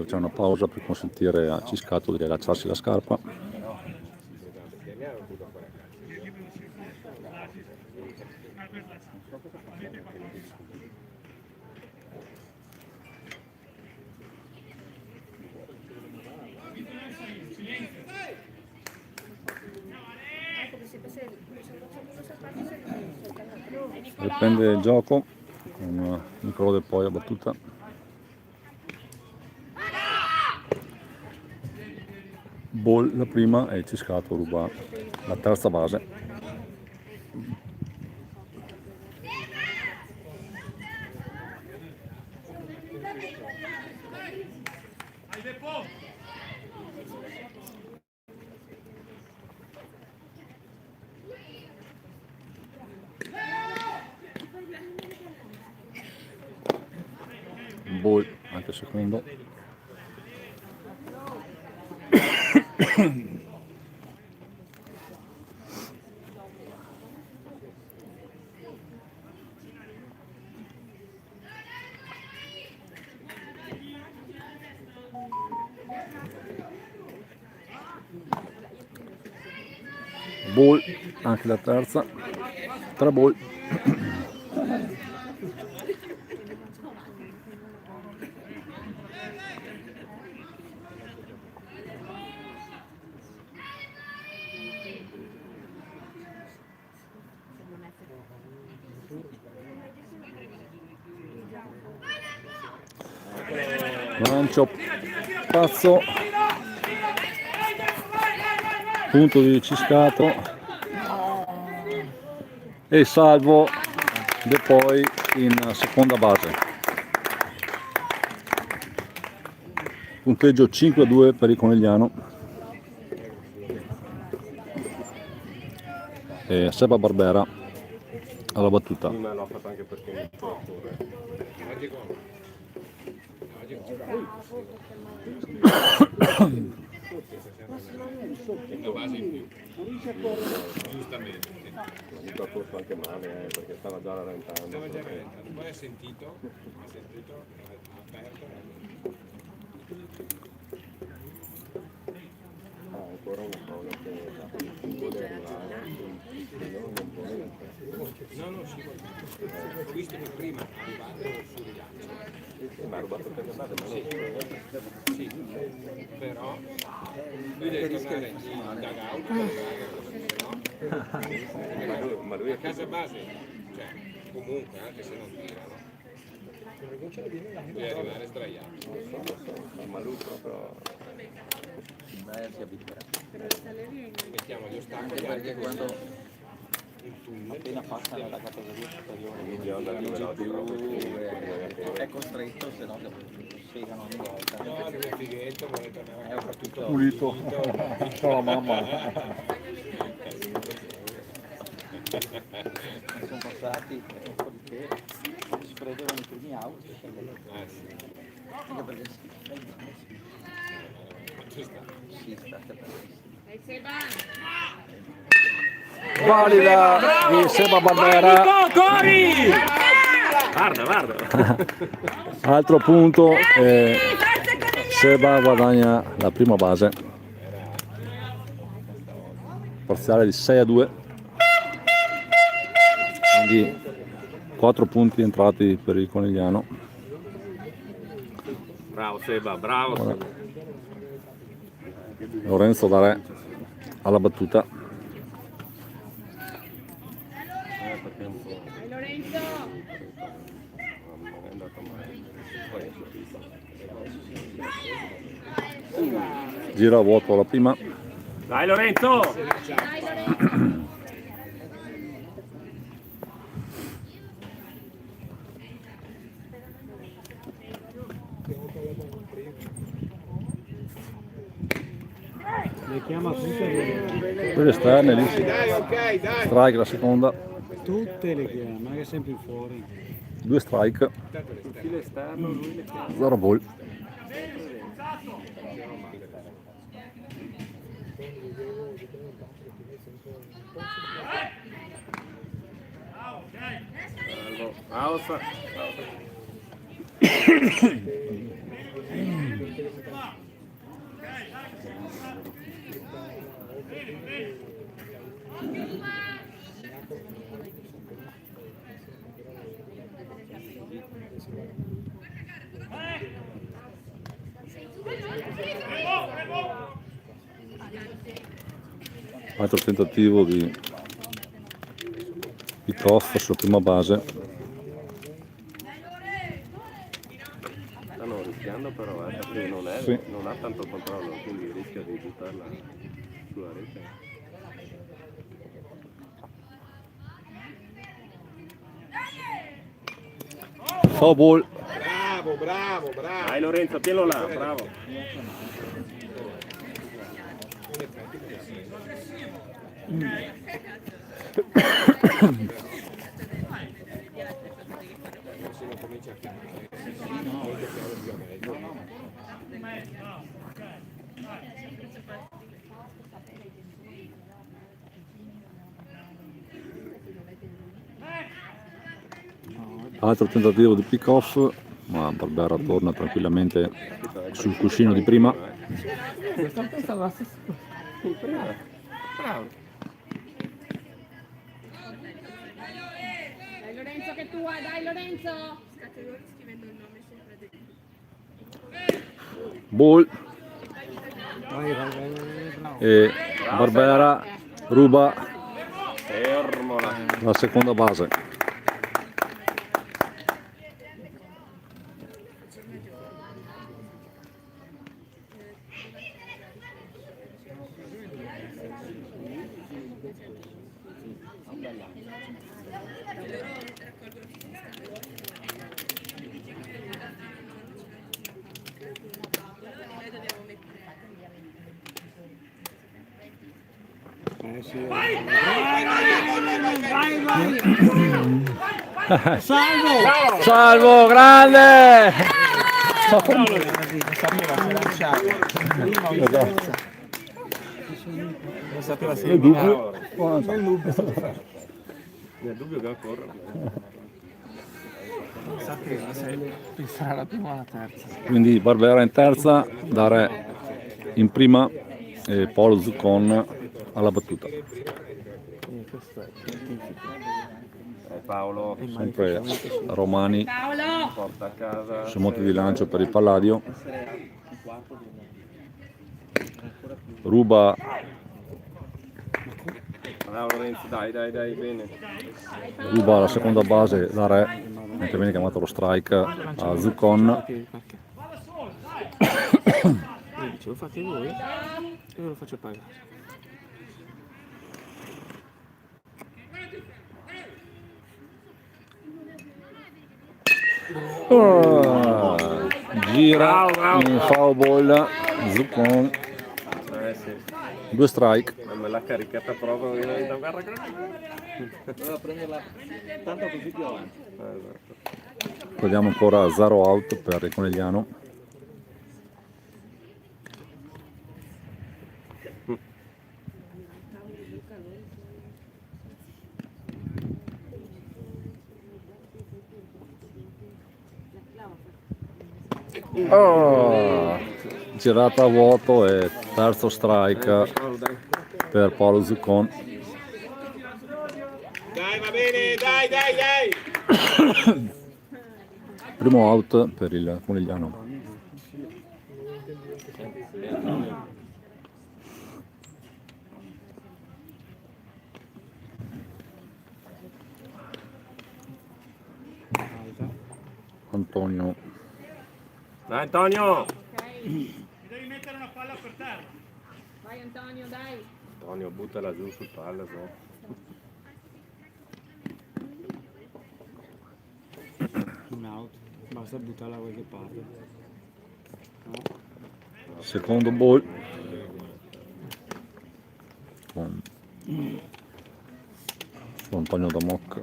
C'è una pausa per consentire a Ciscato di riallacciarsi la scarpa. Riprende il gioco con Nicolò Del Poi a battuta. Ball la prima e Ciscato ruba la terza base. Ball anche secondo. Ball anche la terza, 3 ball. Lancio pazzo, punto di Ciscato e salvo De Poi in seconda base. Punteggio 5-2 per il Conegliano e Seba Barbera alla battuta. L'ho fatto anche perché una base in più, giustamente. ha corso anche male perché stava già rallentando. Poi ha sentito, ha aperto. Ancora una cosa che non vuole arrivare, non vuole. No, sì, ho visto che prima arrivate sul rilancio. Ma ha rubato per la base, ma sì, però lui deve tornare in dugout, no? Ma lui a casa base, cioè comunque anche se non tirano, deve arrivare sdraiato. Ma lui proprio si abituerà. Mettiamo gli ostacoli Perché quando in tunnel, appena passano la categoria superiore è costretto, se no segano ogni volta. no, lui è fighetto, vuole tornare tutto Pulito. Ciao la mamma. Sono passati un po' di tempo, si prendevano i primi out, anche perché si sta Valida di Seba Barbera. Guarda. Altro punto e Seba guadagna la prima base. Parziale di 6-2. Quindi 4 punti entrati per il Conegliano. Bravo Seba, bravo. Ora, Lorenzo Dare alla battuta. Gira a vuoto la prima. Dai Lorenzo! Le chiama tutte Quelle esterne lì. Dai, ok, dai. Strike la seconda. tutte le chiama, ma che sempre fuori. 2 strike. filo esterno, lui le chiama. 0 ball. Alfa. Altro tentativo di Cross sulla prima base. Stanno rischiando però, perché non ha tanto controllo, quindi rischia di buttarla sulla rete. Foul ball. Bravo. Dai Lorenzo, tienilo là, bravo. Altro tentativo di pick off, ma Barbera torna tranquillamente sul cuscino di prima. Sto pensando alla stessa cosa. Bravo. Dai Lorenzo che tu hai, dai Lorenzo! Scrivendo il nome sopra del... Ball Vai. e Barbera ruba Fermola. la seconda base. Salvo, grande! Non sapeva se lanciare prima o in terza. Non sapeva se Nel dubbio. nel dubbio è stato fatto. Nel dubbio che ancora. Non sapeva se pensare alla prima o alla terza. Quindi Barbera in terza, Dare in prima e Paolo Zuccon alla battuta. Quindi questo è scientifico. Paolo, Sempre Romani porta a casa. su moto di lancio per il Palladio. Ruba Bravo Lorenzo, dai, bene. ruba la seconda base da Re, mentre viene chiamato lo strike a Zuccon. Io dicevo, lo fate voi, io ve lo faccio pagare. Gira in foul ball Zuccon, Sì. 2 strike. Me l'ha caricata proprio da guarda. Doveva prenderla tanto così più avanti. Esatto. Togliamo ancora 0 out per il Conegliano. Girata a vuoto e terzo strike per Paolo Zuccon. Dai, va bene, dai. Primo out per il Conegliano. Antonio. Dai Antonio! Devi mettere una palla per terra. Vai Antonio, dai! Antonio, buttala giù sul palla. In out, basta buttarla da qualche parte. Secondo ball con su Antonio Damoc.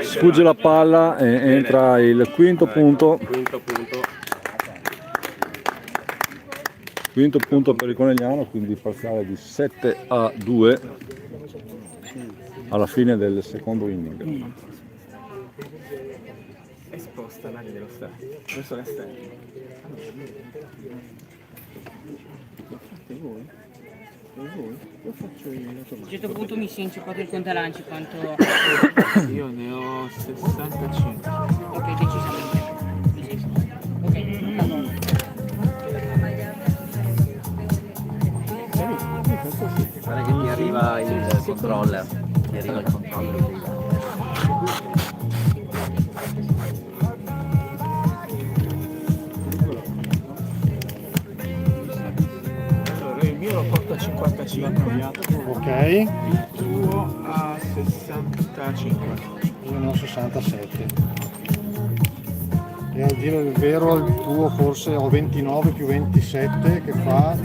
Sfugge la palla e entra il quinto punto. Quinto punto per il Conegliano, quindi parziale di 7-2 alla fine del secondo inning. E sposta l'area dello stadio, verso l'esterno. Lo fate voi? E voi? Lo faccio io in A un automatico. certo punto mi si è inciampato il contalanci quanto... Io ne ho 65. Ok, decisamente. Ok, Guarda che ti arriva il controller. Ti arriva il controller. Allora il mio lo porto a 55. Ok, Il tuo a 65. io ne ho 67. E a dire il vero il tuo forse ho 29 più 27 che fa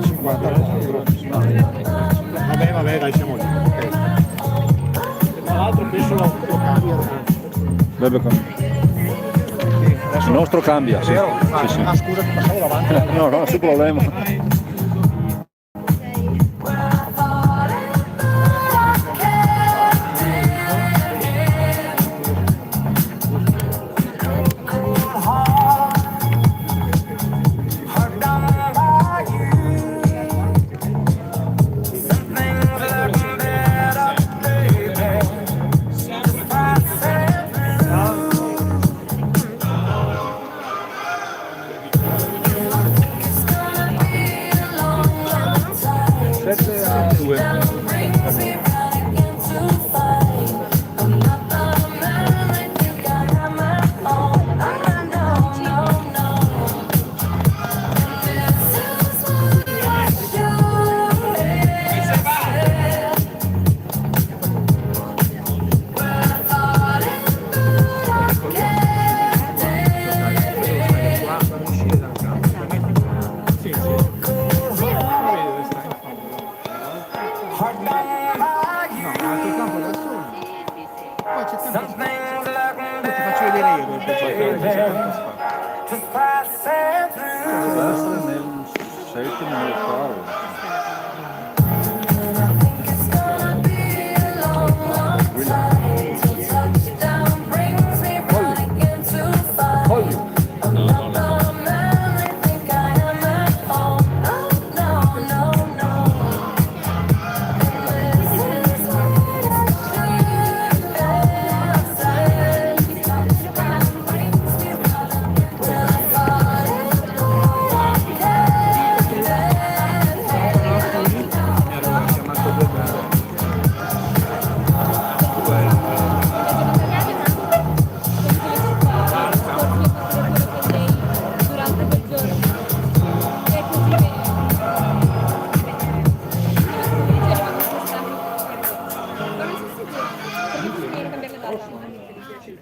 54. Vabbè, dai, siamo lì. Okay. Tra l'altro penso lo cambio. Il nostro cambia, sì. Sì. Ah, scusa, ti passavo davanti. No, nessun problema.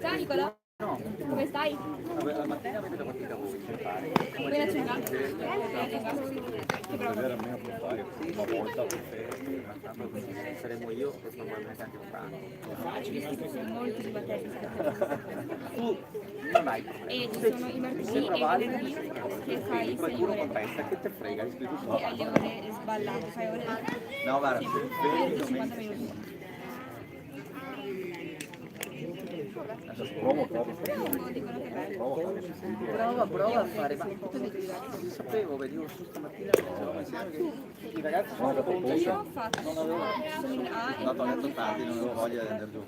Ciao Nicola, come stai? Vuoi la cena? Saremo io e probabilmente anche un cane. Sono molto dibattenti. Non hai. E ci sono i martedì e i venerdì che fai 6 Qualcuno ore. contesta che te frega, hai scritto E sopra. alle ore sballate, fai ore? No, guarda, Sì, vedi 50 minuti. Prova a fare, ma sapevo, venivo su stamattina che i ragazzi sono da punto Io ho fatto sono in A e ho letto tardi, non avevo voglia di andare giù.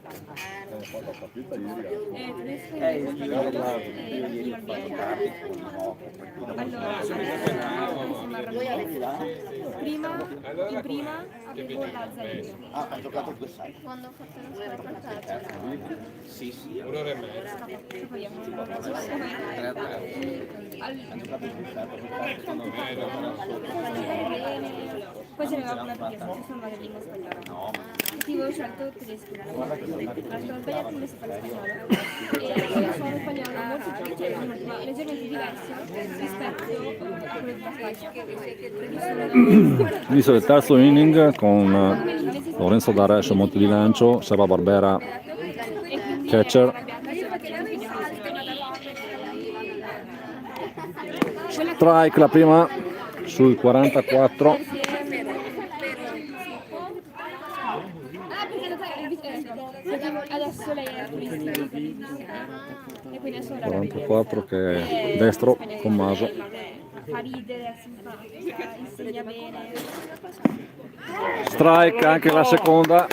tedesco Io e ieri ho fatto tardi con il moco, allora, prima, in prima avevo l'Alzheimer. ha giocato 2 sai. Quando ho fatto lo sport Sì, sì. Un'ora e mezza. Poi ce n'era una perché ci sono varie lingue spagnole. Infatti avevo scelto tedesco. Ho sbagliato come si fa in spagnolo. E sono spagnolo molto ma leggermente diverso rispetto a quello della Spagna. Inizio del terzo inning con Lorenzo D'Ares, Monte di Lancio, Serra Barbera, catcher. Strike la prima sul 44. Adesso lei è e quindi adesso 44 che è destro, Tommaso. fa ridere, è simpatica, insegna bene. Strike anche la seconda.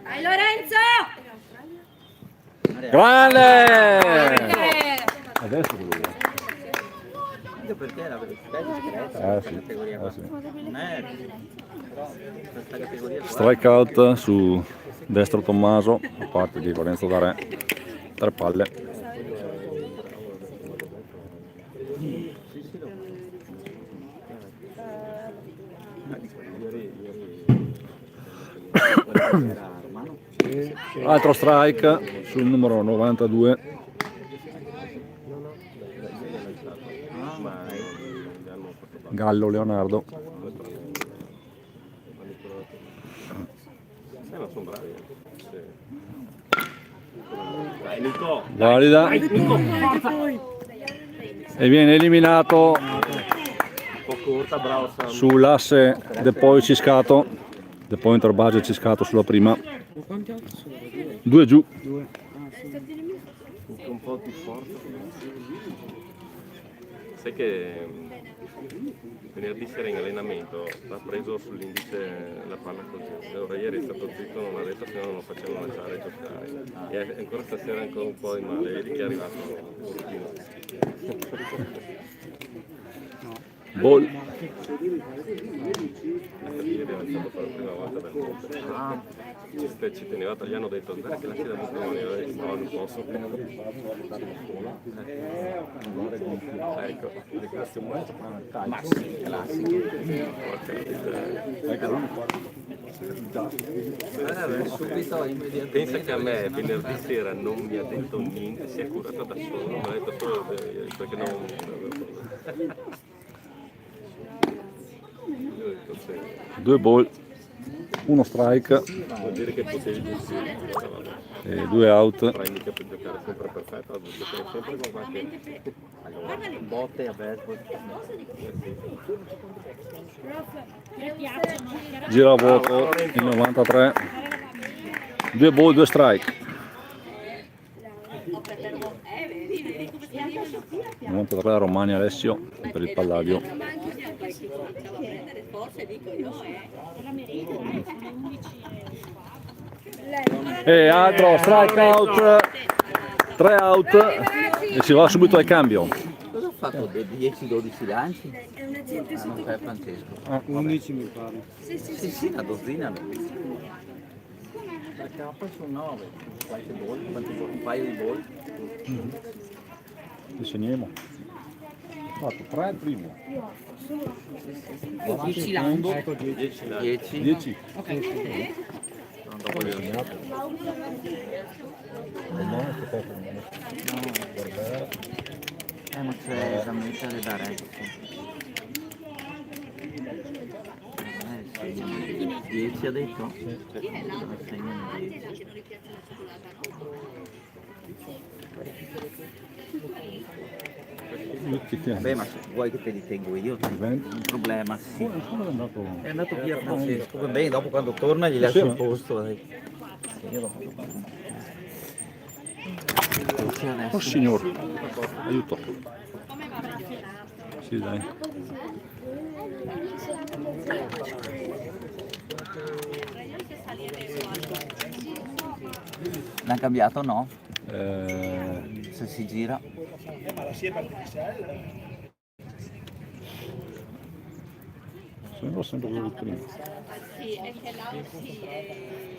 Vai Lorenzo! Grande! Adesso Anche perché la velocità è discreta, sì, categoria qua. sì. Non è, però questa categoria qua. Strikeout su destro Tommaso da parte di Lorenzo D'Are, 3 palle. Altro strike sul numero 92. Gallo Leonardo. Valida. E viene eliminato sull'asse De Poi Ciscato. De Poi Interbase Ciscato sulla prima. 2 giù. Un po' più forte. Sai che venerdì sera in allenamento ha preso sull'indice la palla così. Allora ieri è stato zitto, non ha detto, se no non lo facevano lasciare giocare. E ancora stasera ancora un po' di male, vedi che è arrivato un pochino. Ball. Ieri era stato per la prima volta dal monte. Ci teneva, gli hanno detto guarda che lasci da monte, no, non posso. Ecco, pensa che a me venerdì sera non mi ha detto niente, si è curato da solo, mi ha detto solo perché non. Due ball, uno strike Vuol dire che potevi gestire, e 2 out. prendi che puoi giocare sempre perfetto, giocare sempre con qualche botte a baseball. Gira a vuoto il 93. 2 ball, 2 strike. 93 Romani Alessio per il Palladio. E altro strike out, 3 out e si va subito al cambio. Cosa ha fatto? 10-12 lanci? Non fai Francesco. 11 mi pare. Sì, una dozzina. Perché poi sono 9. Qualche ball, un paio di ball. Ci segniamo. Ho fatto 3 al primo. 10 lanci. Ecco 10. 10. Ok. Dopo gli ho segnato. Ma c'è da mettere da retto. 10 ha detto? Segnano 10. Beh, ma se vuoi che te li tengo io, un problema, sì. È andato via Francesco, va bene, dopo quando torna gli lascio il posto. Oh signor, aiuto. Sì, dai. L'ha cambiato o no? Se si gira. Sembra sempre quello del primo.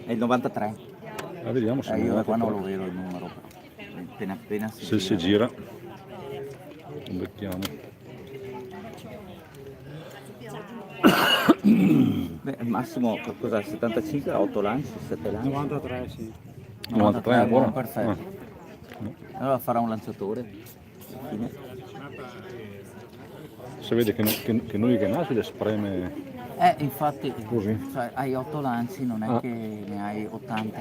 È il 93. Vediamo se io da qua non lo vedo il numero. Appena si gira. Lo becchiamo. Beh, al massimo cosa? 75 a 8 lanci, 7 lanci? 93 sì. 93 ancora? Perfetto. Allora farà un lanciatore. Fine. Si vede che noi che nasce le spreme. Infatti, così. Cioè, hai 8 lanci, non è che ne hai 80.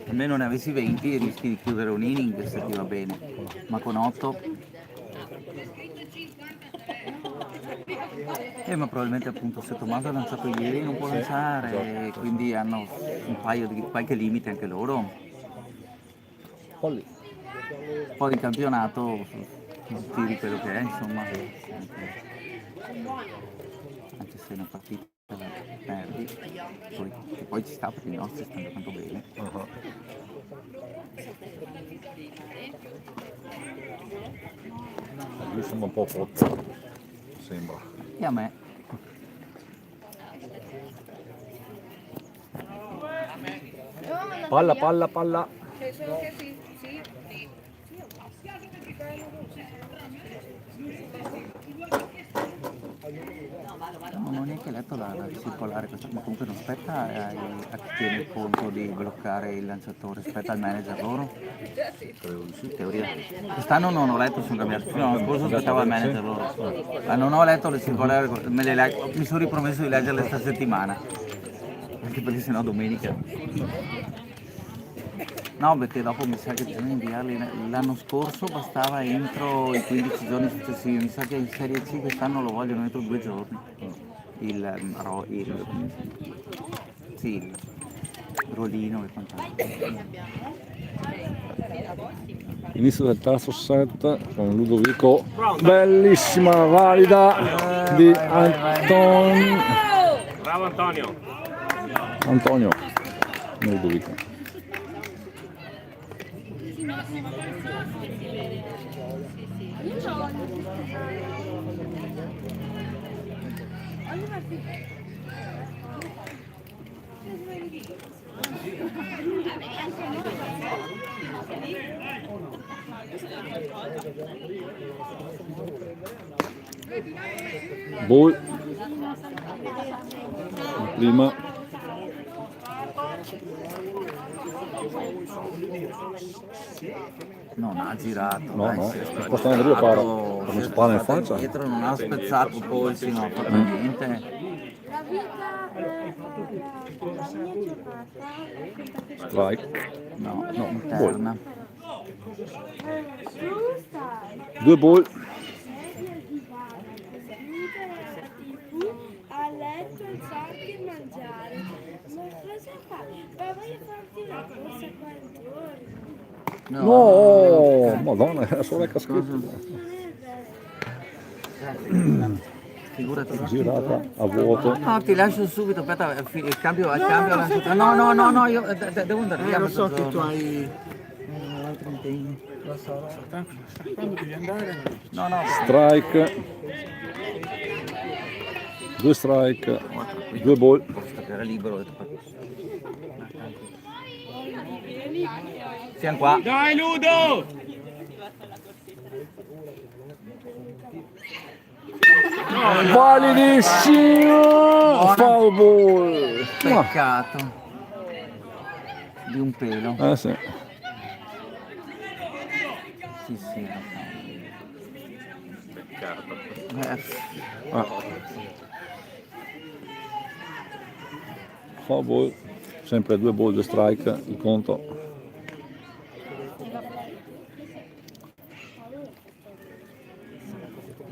Almeno ne avessi 20 rischi di chiudere un inning se ti va bene, ma con 8. Ma probabilmente appunto se Tommaso ha lanciato ieri non può lanciare, quindi hanno un paio di qualche limite anche loro. Poi in campionato tiri quello che è, insomma. Anche se una partita perdi, poi ci sta perché i nostri stanno giocando bene. Lui sembra un po' forte, sembra. E a me. Palla. anche letto la circolare, ma comunque non spetta a chi tiene conto di bloccare il lanciatore, spetta al manager loro? Credo di sì, in teoria. Quest'anno non ho letto, sono cambiato, l'anno scorso spettava al manager loro. Ma non ho letto le circolari, mi sono ripromesso di leggerle questa settimana, anche perché sennò domenica. No, perché dopo mi sa che bisogna inviarli. L'anno scorso bastava entro i 15 giorni successivi, mi sa che in Serie C quest'anno lo vogliono entro 2 giorni. Il rollino e quant'altro. Inizio del terzo set con Ludovico, bellissima valida di Antonio. Bravo Antonio. Antonio, Ludovico. Ball prima non ha girato, no, sta andando paro come spalla in faccia dietro, non ha spezzato i polsi, no, fatto niente. La vita la mia giornata strike no, interna. Due ball a letto, alzarti e mangiare. Ma cosa fai? Ma voglio farti una corsa qua giorni. no, madonna, è solo il caschetto Figurati. girata a vuoto. No, ti lascio subito, aspetta, il cambio no, io devo andare via. Lo so che tu hai altri impegni. Lo so, tranquillo, quando devi andare? No. Strike, due strike, due ball. Era libero. Siamo qua. Dai Ludo! Validissimo! Foul ball! Peccato. Di un pelo. Sì. Sì. Peccato. Foul ball, sempre due ball di strike, il conto.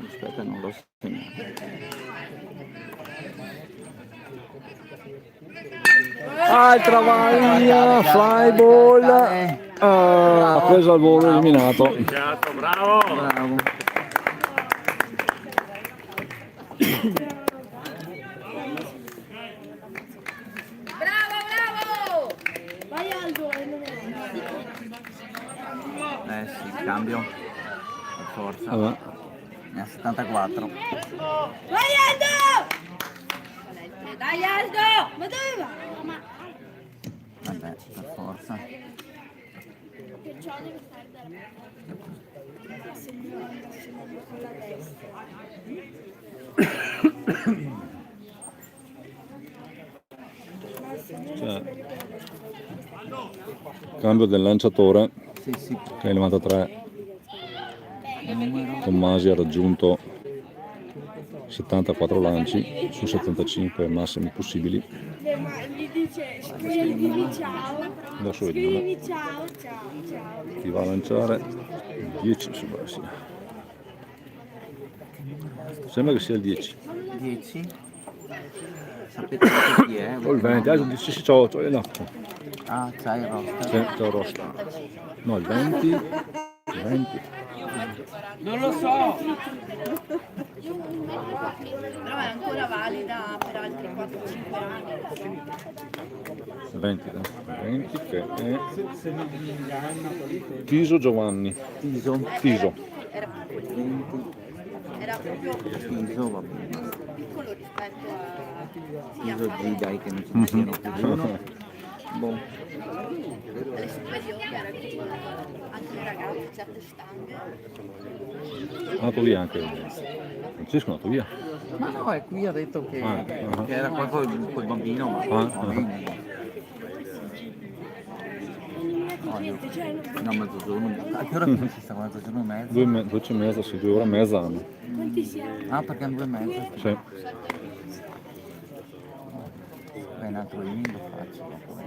Aspetta, non lo segno. Altra vaglia, fly ball, ha preso al volo, eliminato. Bravo. Vai Aldo, Sì, cambio. Per forza. Vabbè. Ne ha 74. vai Aldo! Dai Aldo! Ma dove va? Vabbè, per forza. Perciò deve fare dalla parte. Se non andasse con la destra. Cambio del lanciatore, Sì. che è il 93. Tommasi ha raggiunto 74 lanci su 75 massimi possibili. Ma gli dice scrivimi ciao. Adesso vediamo. Scrivimi ciao. Chi va a lanciare 10 su Brescia. Sembra che sia il 10. 10. Sapete chi è? O il 20, adesso dici sì, c'ho il latte. Ah, c'hai il roster. Sì, c'ho il roster. No, il 20. Il 20. Non lo so. Però è ancora valida per altri 4-5 anni. Il 20 che è Tiso Giovanni. Tiso. Era proprio Tiso, va bene. piccolo rispetto a Tiso G, dai, che non ce ne siano più di uno. Boh. alle superiori era più anche le ragazze, certe stanghe. È andato via anche Francesco, è andato via. Ma no, è qui ha detto che era qua col bambino, ma no, mezzogiorno. A che ora finisce? Mezzogiorno e mezzo? 2 e mezza, sì, 2 ore e mezza hanno. Quanti siamo? Ah, perché hanno 2 e mezza? Sì. Beh, un altro inning lo faccio dopo.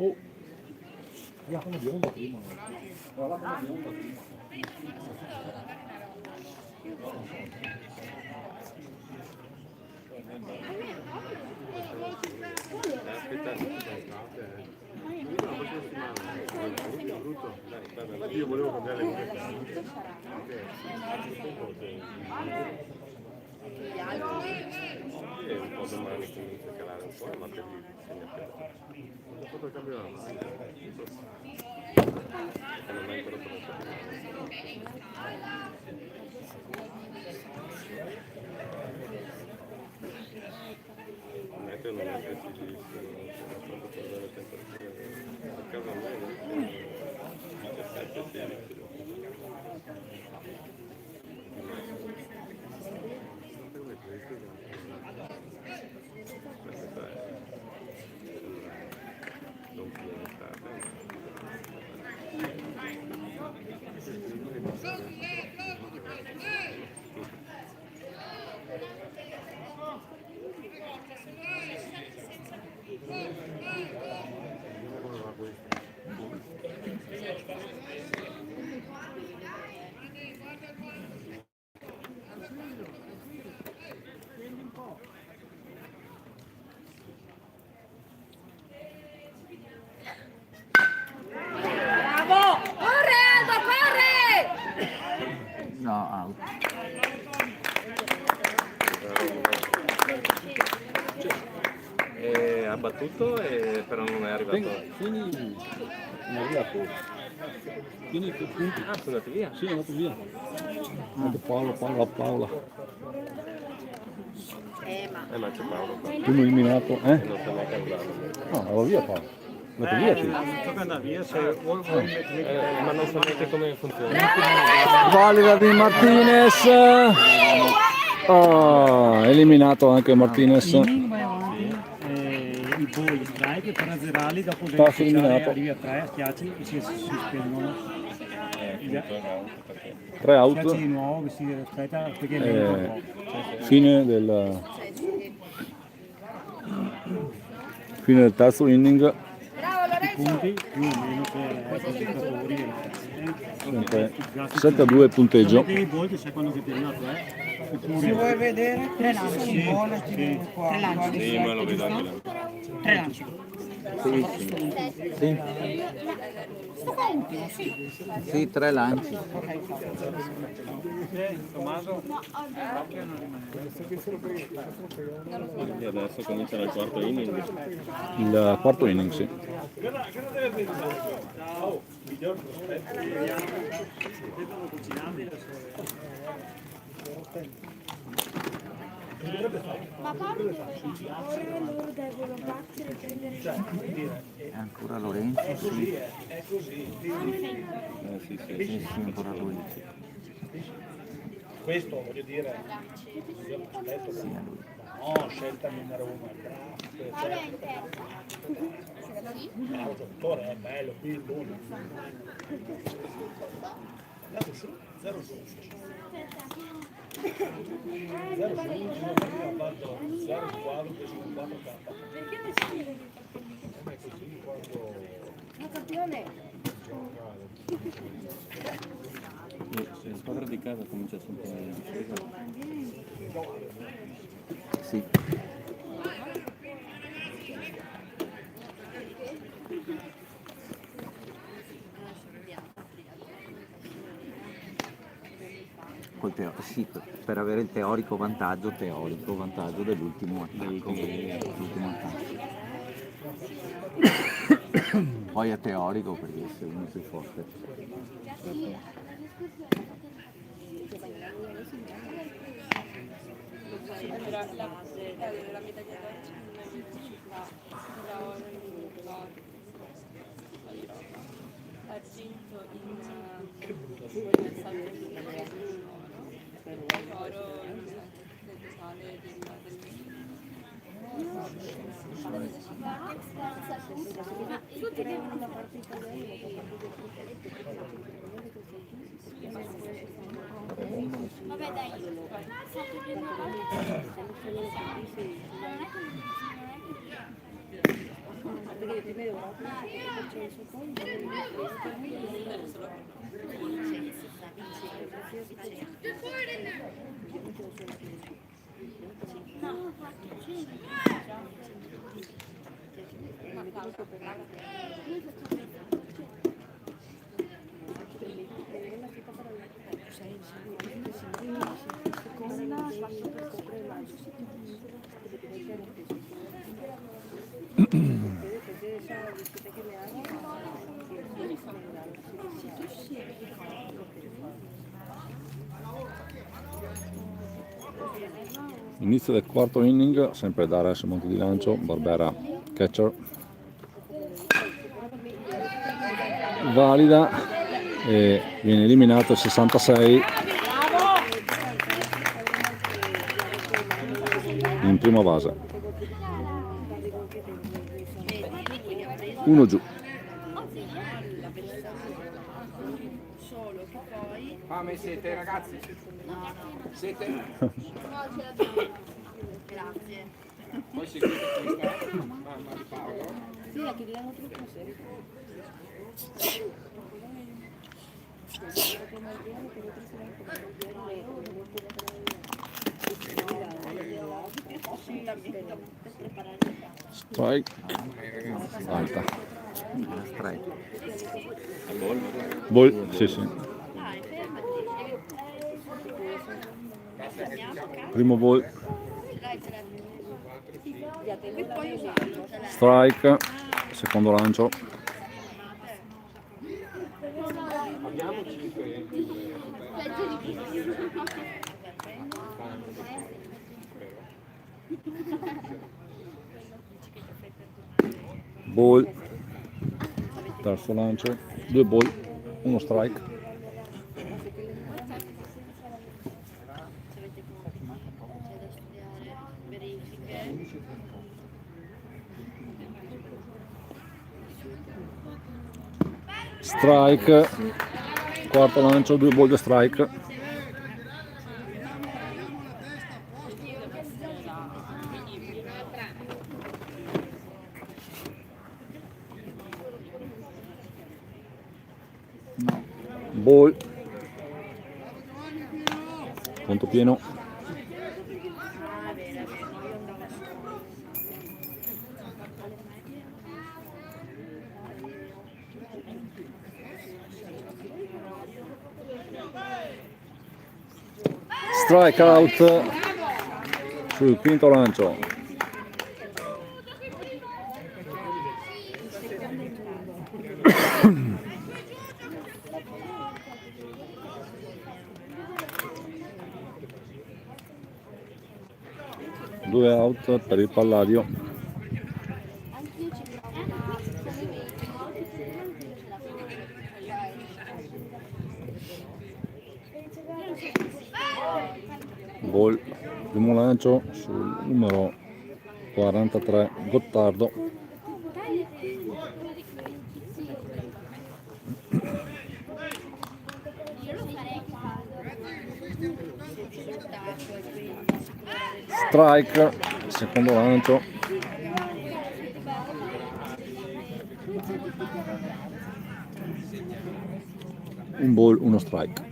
Oh, la come di onda prima. La come di onda prima. Io volevo cambiare le cose. E un po' domani comincia a calare un po', ma per lì bisogna perdere. Dopo cambiare la mano. Non è ancora pronto. Non è che non è che si dice, non so cosa la temperatura. A casa mia 17 16. No, out. Ha battuto, però non è arrivato. Quindi non è arrivato. Quindi che punti? Ah, sono andati via? Sì, è andato via. Anche Paola. Ma c'è Paolo qua. Primo eliminato, Non sta neanche andando. No, andava via Paolo. È andato via, sì. Tocca andare via, se vuoi Ma non sapete come funziona. Valida di Martinez. Eliminato anche Martinez. i bolli strike per azzerarli, dopo Tasso eliminato. arrivi a 3, schiacci e si spengono. 3 out. Schiacci di nuovo, che si aspetta perché è un po'. Fine del terzo inning. Punti più o meno per i giocatori. Sempre 7-2 punteggio. I bolli sai quando che ti è arrivato, Si vuoi vedere? 3 lanci. Sì, Tre lanci. Sì, ma lo vedo anche là. 3 lanci. Sì, 3 lanci. Tommaso? Quindi adesso comincia il quarto inning. Il quarto inning, sì. Ma Paolo ora loro devono battere e prendere È ancora Lorenzo, sì. È così. Sì, ancora lui. Questo voglio dire, io mi aspetto che no, scelta numero 1 al draft, bravo giocatore, è bello, qui il buono. Guardate sì, 0 su 11. 0 su 11, ha fatto 0 quadro, preso 4 K. Perché nessuno È così quando... ma campione La squadra di casa comincia sempre a difesa. Sì. Sì, per avere il teorico vantaggio dell'ultimo attacco. Poi è teorico perché se uno è più forte. Però la medaglia d'oro secondo me mi piaciuta da oro in argento in salto di oro del totale Tutti devono la parte italiana. Vabbè dai, Inizio del quarto inning, sempre Dara sul monte di lancio, Barbera catcher, valida e viene eliminato il 66 in prima base, 1 giù. Fame siete ragazzi? Siete? No, ce l'abbiamo. Grazie. Poi seguite questa mamma di Paolo. Sì, la chiediamo troppo serio. Strike, alta. Strike. Ball, sì sì. Primo ball. Strike, secondo lancio. Abbiamo 5 Ball, terzo lancio, 2 ball, 1 strike. Strike, quarto lancio, 2 ball, 2 strike. Ball, conto pieno. Strike out sul quinto lancio. Due out per il Palladio. Ball, primo lancio sul numero 43 Gottardo. Strike, secondo lancio. Un ball, uno strike.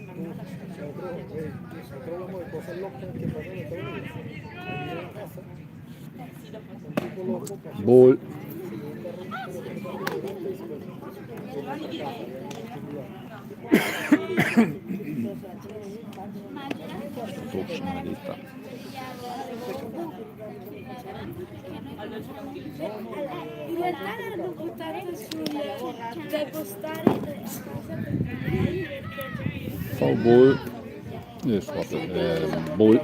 Ball. In realtà l'hanno buttato da postare Foul ball. Ball.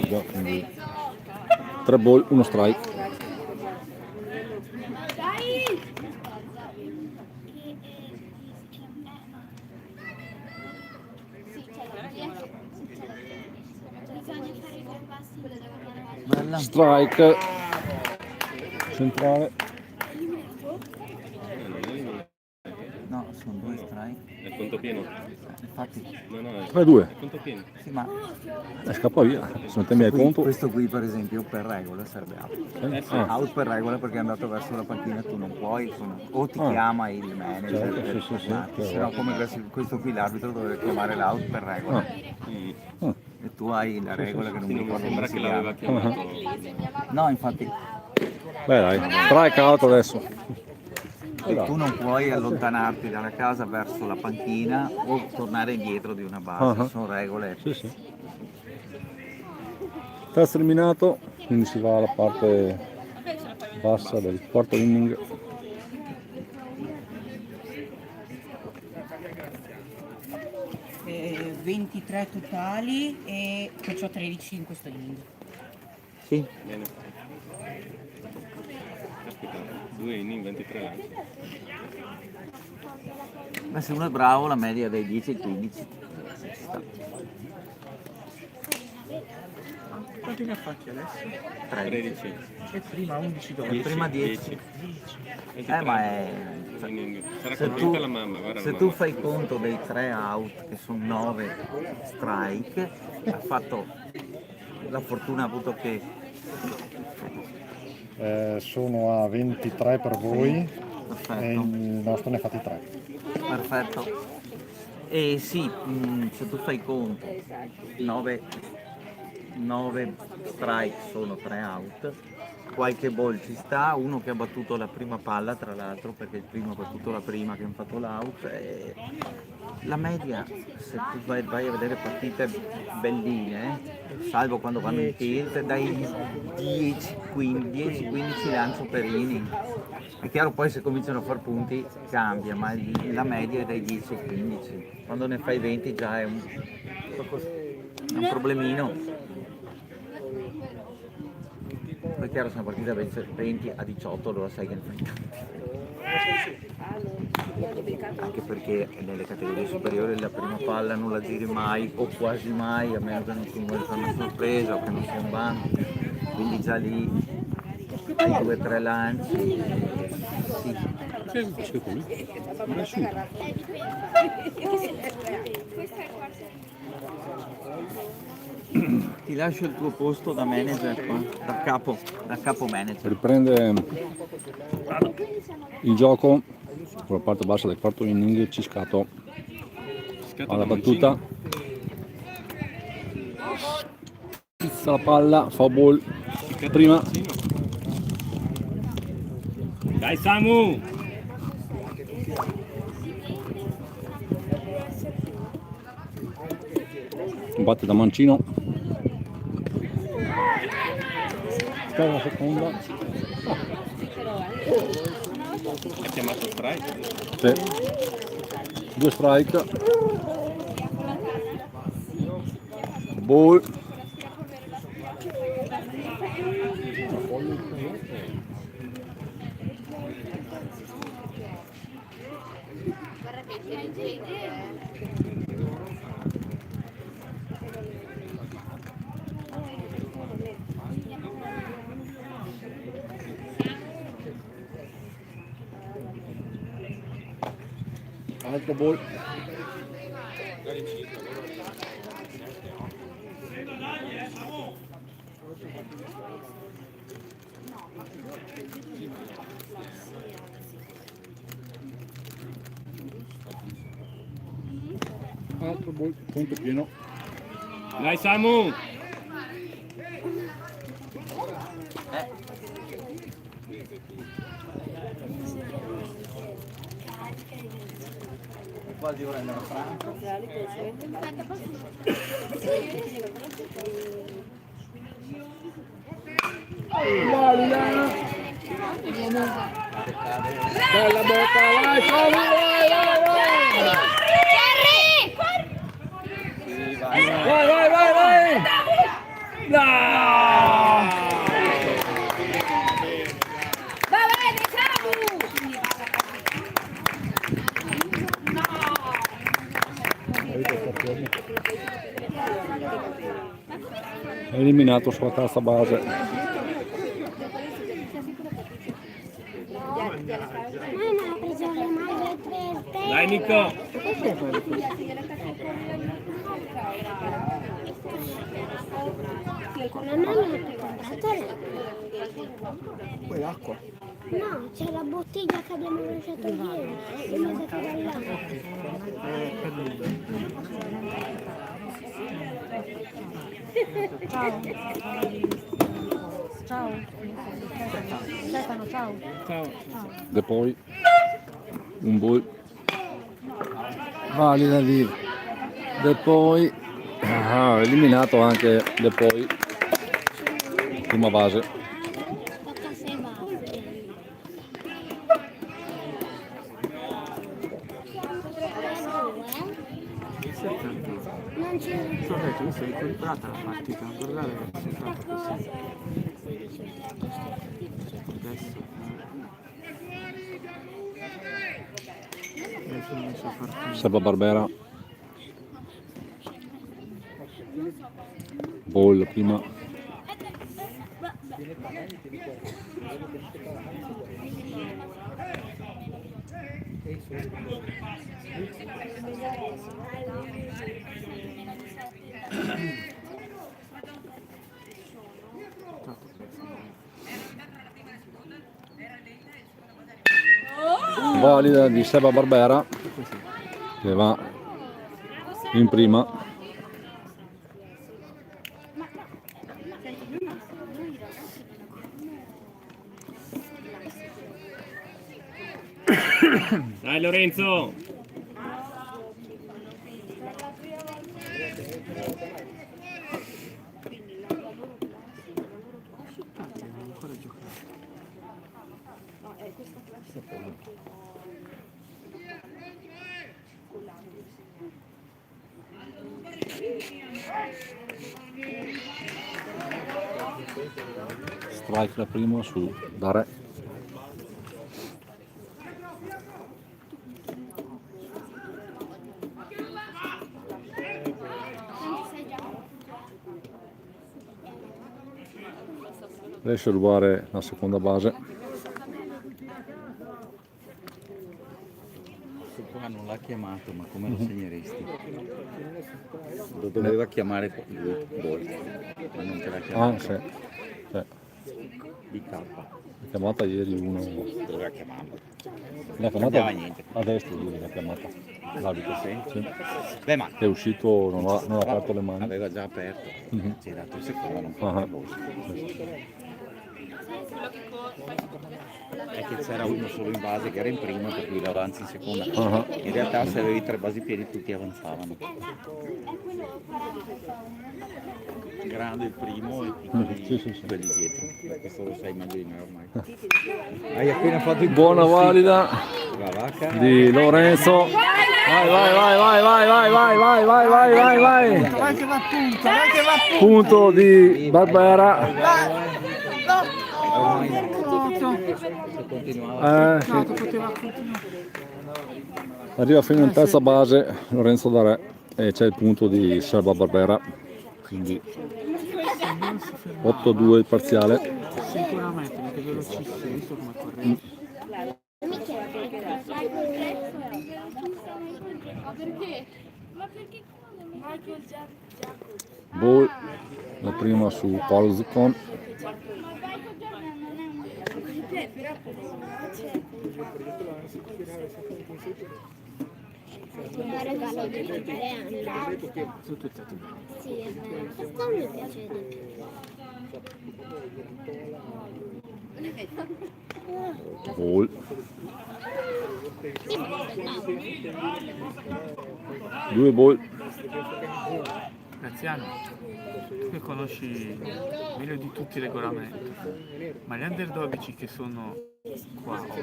Scusa, quindi 3 ball, 1 strike. Bella. Strike centrale. No, sono 2 strike. È conto pieno. Infatti. No, no, 3-2. è conto pieno. Sì, ma Scappa via. Se non te mi hai conto. questo qui per esempio per regola serve out. Ah. Out per regola perché è andato verso la panchina, tu non puoi, o ti chiama il manager Certo, per sì, sì, fermarti, sì, se no come questo qui l'arbitro dovrebbe chiamare l'out per regola. E tu hai la regola che non mi Mi ricordo sembra come che si l'aveva chiama. chiamato. No, infatti Beh dai, strike out adesso. tu non puoi allontanarti dalla casa verso la panchina o tornare indietro di una base, sono regole. Sì, sì. Terzo eliminato, quindi si va alla parte bassa del quarto inning. Eh, 23 totali e perciò 13 in questo inning. Sì. Bene. Caspita, 2 inning, 23 lanci. Ma se uno è bravo la media è dai 10 ai 15 ci sta. Quanti ne ha fatti adesso? 13. E prima 11 E prima 10. Ma è... Sarà se contenta tu, la mamma, guarda se la tu mamma. fai conto dei 3 out che sono 9 strike, ha fatto la fortuna ha avuto che Sono a 23 per voi Perfetto. e il nostro ne ha fatti 3. perfetto. E sì, se tu fai conto 9 strike sono 3 out, qualche ball ci sta, uno che ha battuto la prima palla tra l'altro perché il primo ha battuto la prima che hanno fatto l'out, e la media se tu vai a vedere partite belline, salvo quando vanno in tilt, dai 10-15 lancio per inning. È chiaro poi se cominciano a far punti cambia, ma la media è dai 10 ai 15, quando ne fai 20 già è un problemino. Poi è chiaro se una partita 20 a 18 allora sai che ne fai tanti. Anche perché nelle categorie superiori la prima palla non la giri mai o quasi mai, a meno che non tu vuoi fare una sorpresa o che non sia un banco. Quindi già lì hai 2 o 3 lanci. Sì. Ti lascio il tuo posto da manager qua, da capo manager. Riprende il gioco con la parte bassa del quarto inning. Ciscato alla battuta, pizza la palla, fa ball prima. Dai Samu! Batte da mancino, sta una seconda. Ha chiamato strike? Sì. 2 strike, ball. Altro ball. Altro ball, punto pieno. Dai Samu! Quasi ora andare a Franco. Bella bocca, vai, Samu, vai! Sì, va. Vai, vai, vai, vai! No! Va bene, Samu! Eliminato sulla terza base. Dai Nico! La mamma ha comprato Poi l'acqua. no, c'è la bottiglia che abbiamo lasciato ieri. L'ho presa da là. Ciao. Stefano, ciao. E poi un ball valida di De poi eliminato anche De poi prima base. Non c'è. Sorretto, io sono equilibrata la partita, guardate che si tratta così. Adesso non so far Serva Barbera. Ball prima. Valida di Seba Barbera che va in prima. Dai Lorenzo! Strike la prima su Dare. Riesce a rubare la seconda base. Qua non l'ha chiamato, ma come lo segneresti? Lo doveva chiamare lui, ma non te l'ha chiamato. Ah, sì. BK. L'ha chiamata ieri uno. Doveva chiamarlo. L'ha Non chiamata niente. a destra ieri, l'ha chiamata. L'arbitro. Sì. Beh, ma È uscito, non ha aperto le mani. aveva già aperto. Si è dato il secondo, non Ah. È che c'era uno solo in base che era in prima, per cui l'avanza in seconda. Ah. In realtà se avevi tre basi piedi tutti avanzavano. Grande il primo e piccoli quelli dietro. Questo lo sai meglio di me ormai. Hai appena fatto il Buona valida di Lorenzo. Vai, vai, vai, vai, vai, vai, vai, vai, vai, vai, vai, vai. Vai che va a punta, vai che va a punta. Punto di Barbera. Sì. Arriva fino in terza base Lorenzo Dare e c'è il punto di Serba Barbera, quindi 8-2 il parziale. Sicuramente, perché velocissimo, hai visto come corre. Ball, la prima su Paolo Zuccon. Un regalo di compleanno. Sono tutte bene. Sì, è vero. Questo mi piace di più. Ball. Due ball. Graziano, tu che conosci meglio di tutti il regolamento, ma gli under 12 che sono qua oggi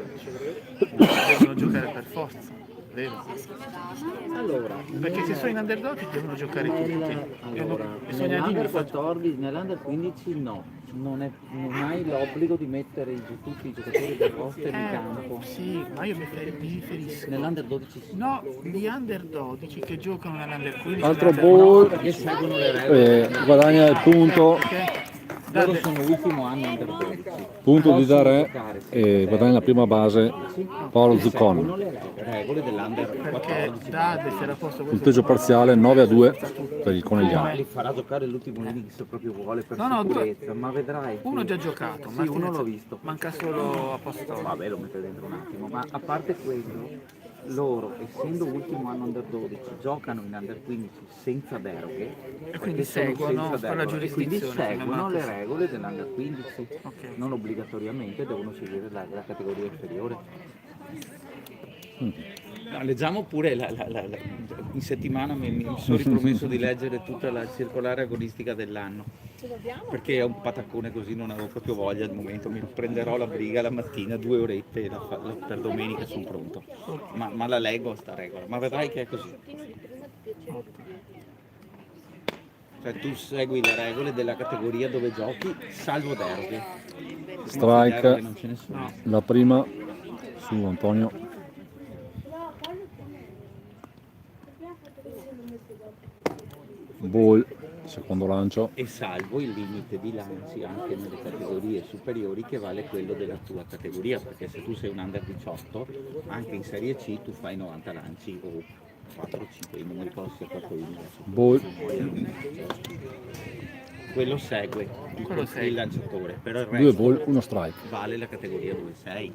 devono giocare per forza. vero? Allora, perché se sono in under 12 devono giocare tutti. Allora, Bisogna nell'Under dirmi, 14, nell'Under 15 no, non hai l'obbligo di mettere tutti i giocatori del roster in campo. sì, ma io mi riferisco. Nell'Under 12 sì. No, gli under 12 che giocano nell'under 15. Altro nell'under ball, Perché seguono le regole. guadagna il punto, Loro sono l'ultimo anno Under 12. punto di Possono Dare giocare, e guadagna la prima base Paolo seguono Zuccon. le regole dell'Under 14. Dade si era posto questo. Punteggio parziale 9-2 per il Conigliano. Li farà giocare l'ultimo inning se proprio vuole per No, sicurezza, ma vedrai. Uno già giocato, Sì, uno l'ho visto. manca solo a posto. Vabbè, lo mette dentro un attimo, ma a parte quello, loro, essendo ultimo anno Under 12, giocano in Under 15 senza deroghe, E quindi perché sono seguono senza per la deroghe, e quindi giurisdizione, seguono le sì. regole dell'Under 15, non obbligatoriamente devono seguire la categoria inferiore. No, leggiamo pure in settimana mi sono ripromesso di leggere tutta la circolare agonistica dell'anno, perché è un pataccone così, non avevo proprio voglia al momento, mi prenderò la briga la mattina, 2 orette e per domenica sono pronto, ma la leggo sta regola, ma vedrai che è così. Cioè tu segui le regole della categoria dove giochi, salvo deroghe. Strike, Non ce ne sono. la prima su Antonio. Ball, secondo lancio. E salvo il limite di lanci anche nelle categorie superiori che vale quello della tua categoria, perché se tu sei un under 18 anche in serie C tu fai 90 lanci o 4 o 5, non mi ricordo se è 4 in Ball, quello segue Quello il segue. lanciatore, però il 2 resto ball, 1 strike. vale la categoria dove sei.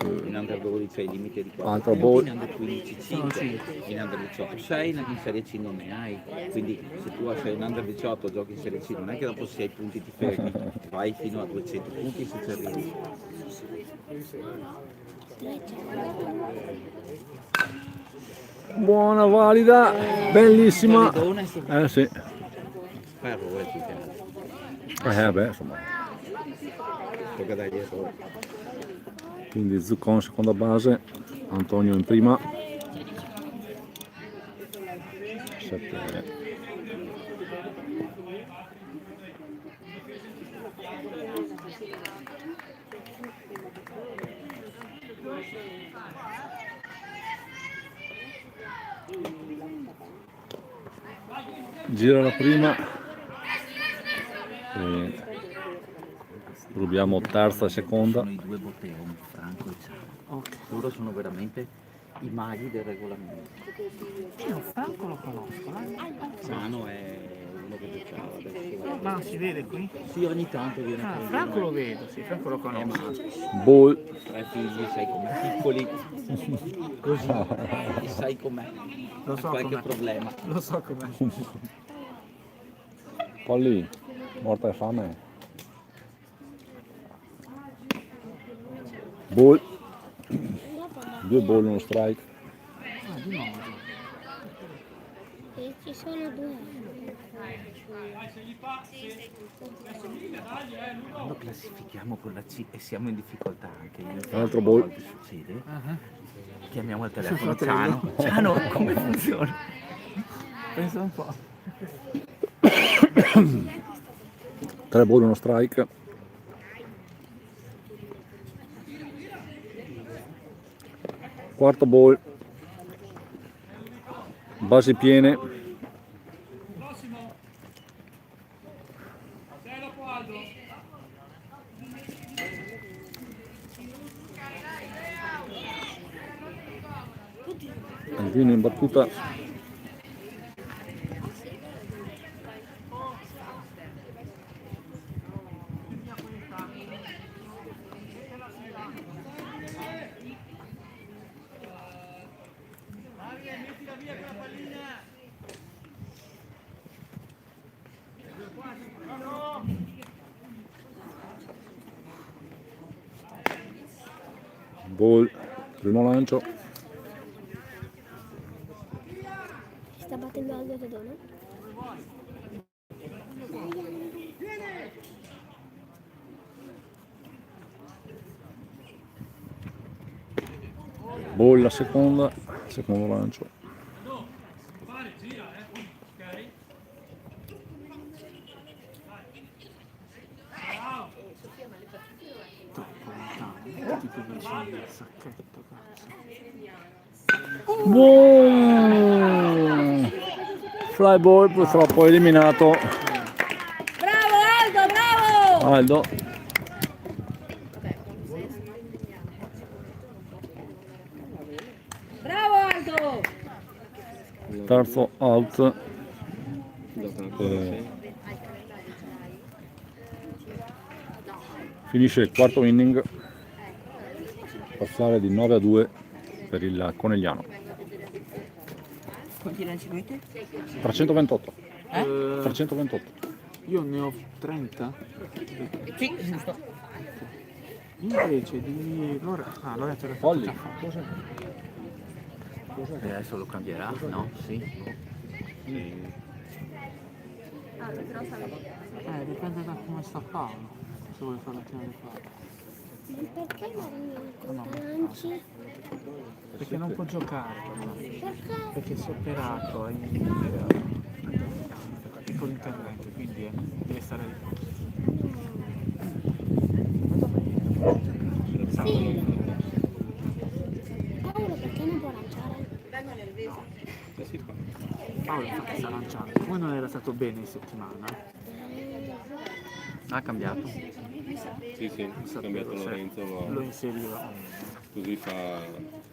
In under 12 hai il limite di 4 Altro punti, ball. in under 15 5, in under 18 6, in serie C non ne hai, quindi se tu sei un under 18 giochi in serie C non è che dopo 6 punti ti fermi, vai fino a 200 punti se ci arrivi. Buona, valida, bellissima. Validone, Sì. fa errore più che altro, Beh, insomma. tocca dargli errore. Quindi Zuccon seconda base, Antonio in prima. 7. Gira la prima. E rubiamo terza e seconda. Sono i due botteoni, Franco e Ciao. Loro sono veramente i maghi del regolamento. Io Franco lo conosco, Sano è uno che giocava adesso. ma si vede qui? Sì, ogni tanto viene Ah, fuori. Franco lo vedo, sì, Franco lo conosco. Ball, 3 figli, sai com'è, piccoli, così, e sai com'è, Lo so qualche com'è. problema. Lo so com'è. Polly, morta e fame. Ball, 2 ball, 1 strike. E ci sono due. Quando classifichiamo con la C e siamo in difficoltà anche io, Un altro ball. a volte succede, chiamiamo al telefono, Ciano, Ciano, come funziona? Pensa un po'. 3 ball, 1 strike. Quarto ball. Basi piene. Viene in battuta. Ball, primo lancio. Sta battendo Aldo Tedone? bolla seconda, secondo lancio. Tipo vicino del sacchetto, cazzo. Buon! Fly ball purtroppo eliminato. Bravo Aldo, bravo! Aldo. Bravo Aldo! Terzo out. Finisce il quarto inning. Passare di 9-2 per il Conegliano. Quanti lanci avete? 328. 328. Io ne ho 30. Sì, giusto. Invece di Lorenzo che Polli. Adesso lo cambierà? No? Sì. Dipende da come sta Paolo. Se vuole fare la chiave di Paolo. Perché non lanci? Perché non può giocare. Perché si è operato. È piccolo intervento, quindi deve stare lì. Sì. Paolo perché non può lanciare? Paolo infatti sta lanciando. Come non era stato bene in settimana? Ha cambiato? Sì, ha cambiato Lorenzo, Lo inseriva. così fa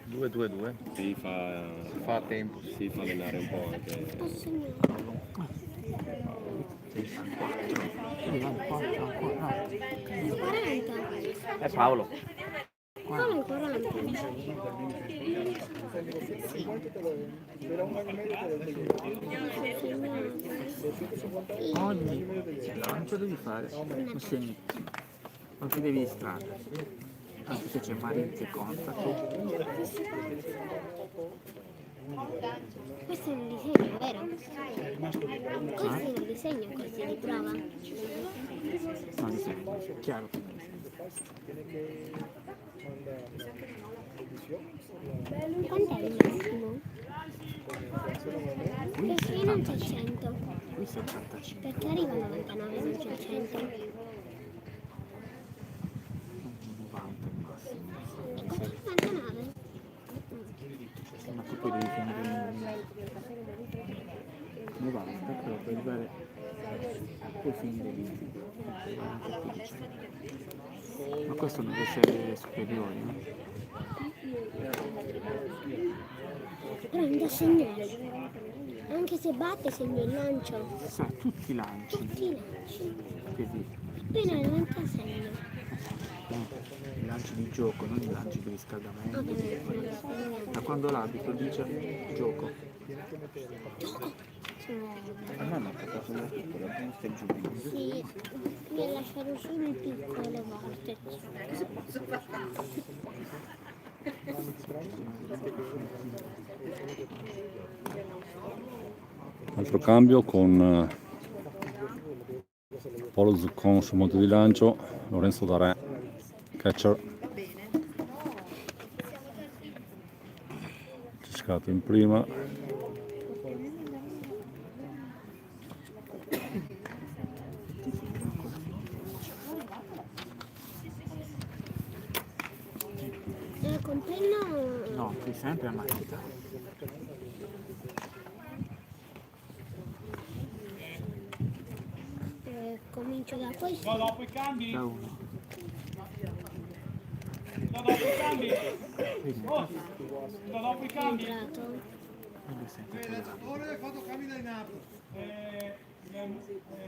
2-2-2. si fa a tempo. Si fa allenare un po' anche. È Paolo. Paolo è 40. Ogni lancio devi fare un segno. Non ti devi distrarre. Anche se c'è Marin che conta. Questo è un disegno, vero? Questo è un disegno così di prova. No, disegno, chiaro. Quant'è il massimo? Perché non c'è 100? Qui 75. Perché arriva a 99 e non c'è 100? 90 il massimo. E quanto 99? Ma tu poi devi finire il 90, però per arrivare puoi finire lì. Ma questo nelle serie superiori, no? Però non da segnare. Anche se batte segno il lancio. Sa, tutti i lanci. Tutti i lanci. Quindi, Appena 90 segno. i lanci di gioco, non i lanci di riscaldamento. Da quando l'arbitro dice gioco. La mamma ha fatto la piccola, come stai giù? Sì, mi ha lasciato solo il piccolo volte. Cosa posso fare? Altro cambio con Paolo Zuccon sul monte di lancio, Lorenzo Darè, catcher. Ciscato in prima. Con penno... No, qui sempre a matita. Comincio da questo. No, dopo i cambi. Da uno. No, dopo i cambi. Oh, no, dopo i cambi. Entrato. Ora hai fatto cambi da in alto.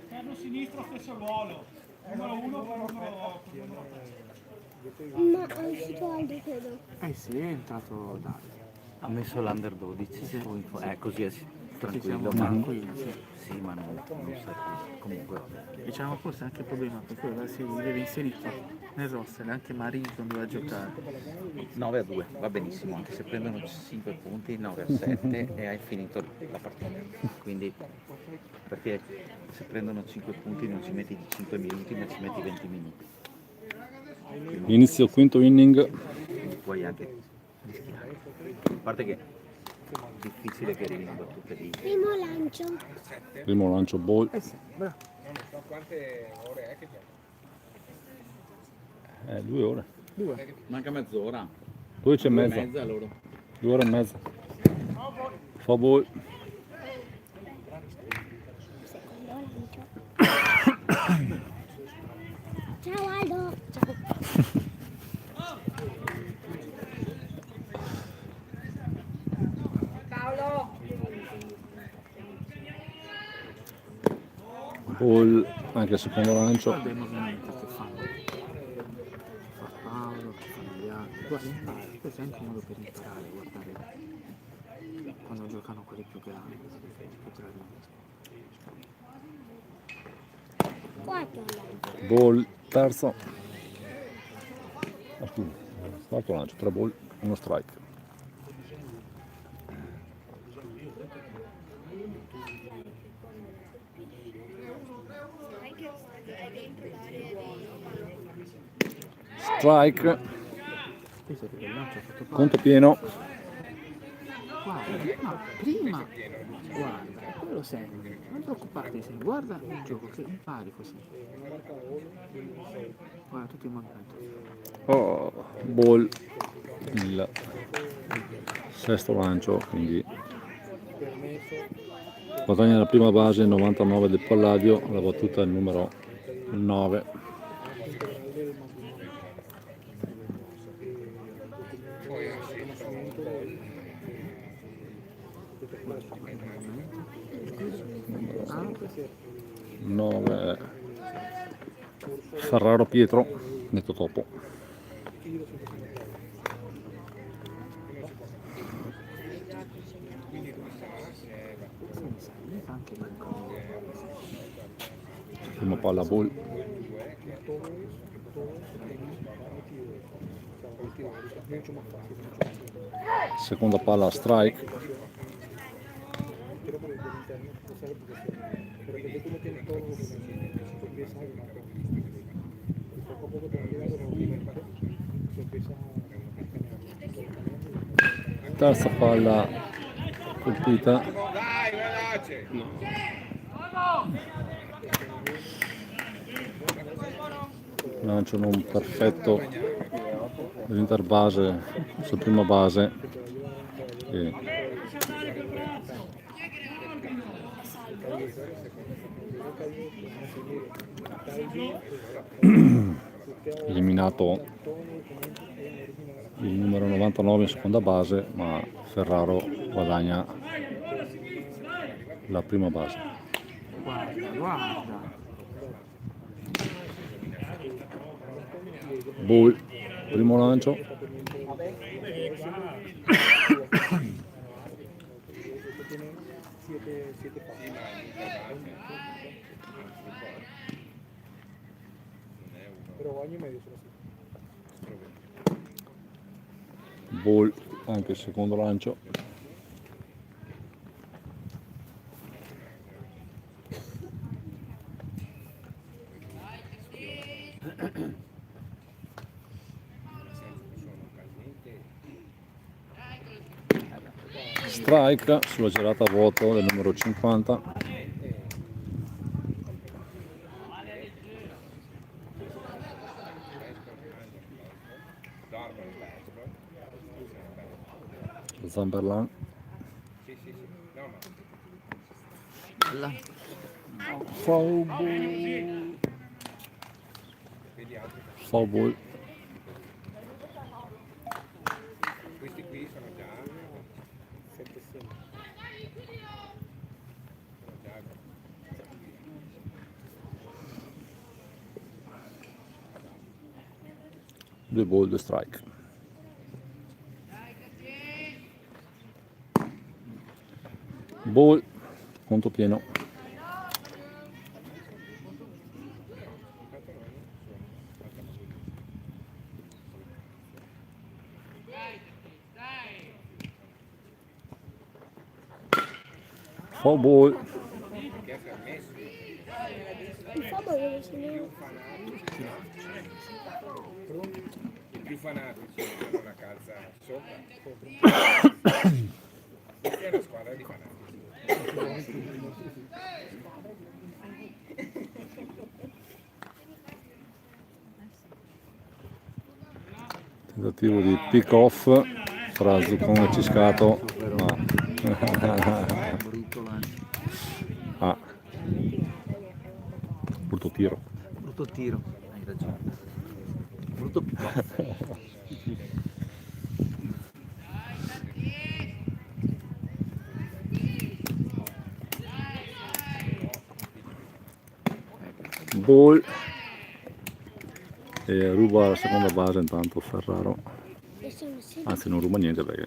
Fermo sinistro stesso ruolo. Numero 1 per numero 3. Ma è uscito Aldo, credo. Sì, è entrato Dario. Ha messo l'under 12, Sì. Così è tranquillo, siamo ma tranquilli, sì, ma non serve. Comunque. Diciamo forse anche il problema per quello si deve inserito nel roster anche Marin quando va a giocare. 9-2, va benissimo, anche se prendono 5 punti, 9-7 e hai finito la partita. Quindi, perché se prendono 5 punti non ci metti 5 minuti, ma ci metti 20 minuti. Inizio il quinto inning. Quindi puoi anche rischiare. A parte che è difficile che arrivino battute lì. Primo lancio. Primo lancio ball. Bravo. Quante ore è che gioca? 2 ore. Manca mezz'ora. 12 e mezza. Mezza loro. 2 ore e mezza. Fa ball. Secondo lancio. Ciao Aldo. Ciao. Paolo! Ball anche il secondo lancio. Guarda i movimenti che fanno. Fa Paolo, che fanno gli altri. Guarda, impara. Questo è anche un modo per imparare, guardare quando giocano quelli più grandi. Quarto lancio. Ball terzo. Quarto lancio, 3 ball, 1 strike. Strike. Questo è che il lancio ha fatto Conto pieno. Guarda, ma prima guarda, poi lo segni. Non preoccuparti, se guarda il gioco che impari così. Guarda tutti i movimenti. Oh, ball il sesto lancio, quindi guadagna la prima base 99 del Palladio, la battuta è il numero 9. Numero 9 Ferraro Pietro, netto topo. Prima palla ball. Seconda palla strike. Terza palla colpita. Lancio non perfetto dell'interbase sul prima base e eliminato il numero 99 in seconda base, ma Ferraro guadagna la prima base. Guarda, guarda. Ball, primo lancio. Ball, anche il secondo lancio. Strike sulla girata a vuoto del numero 50. Zamberlan. Foul ball. Foul ball. Questi qui sono già 7 2 ball, 2 strike. Ball, conto pieno. Foul ball. Il fabbro dove ce n'è? I più fanatici. la calza sopra. Questa è una squadra di fanatici. Tentativo di pick off fra Zuccone e Ciscato, ma Brutto lancio. ah, brutto tiro. Brutto tiro, hai ragione. Brutto pick-off. Ball e ruba la seconda base intanto Ferraro, anzi non ruba niente perché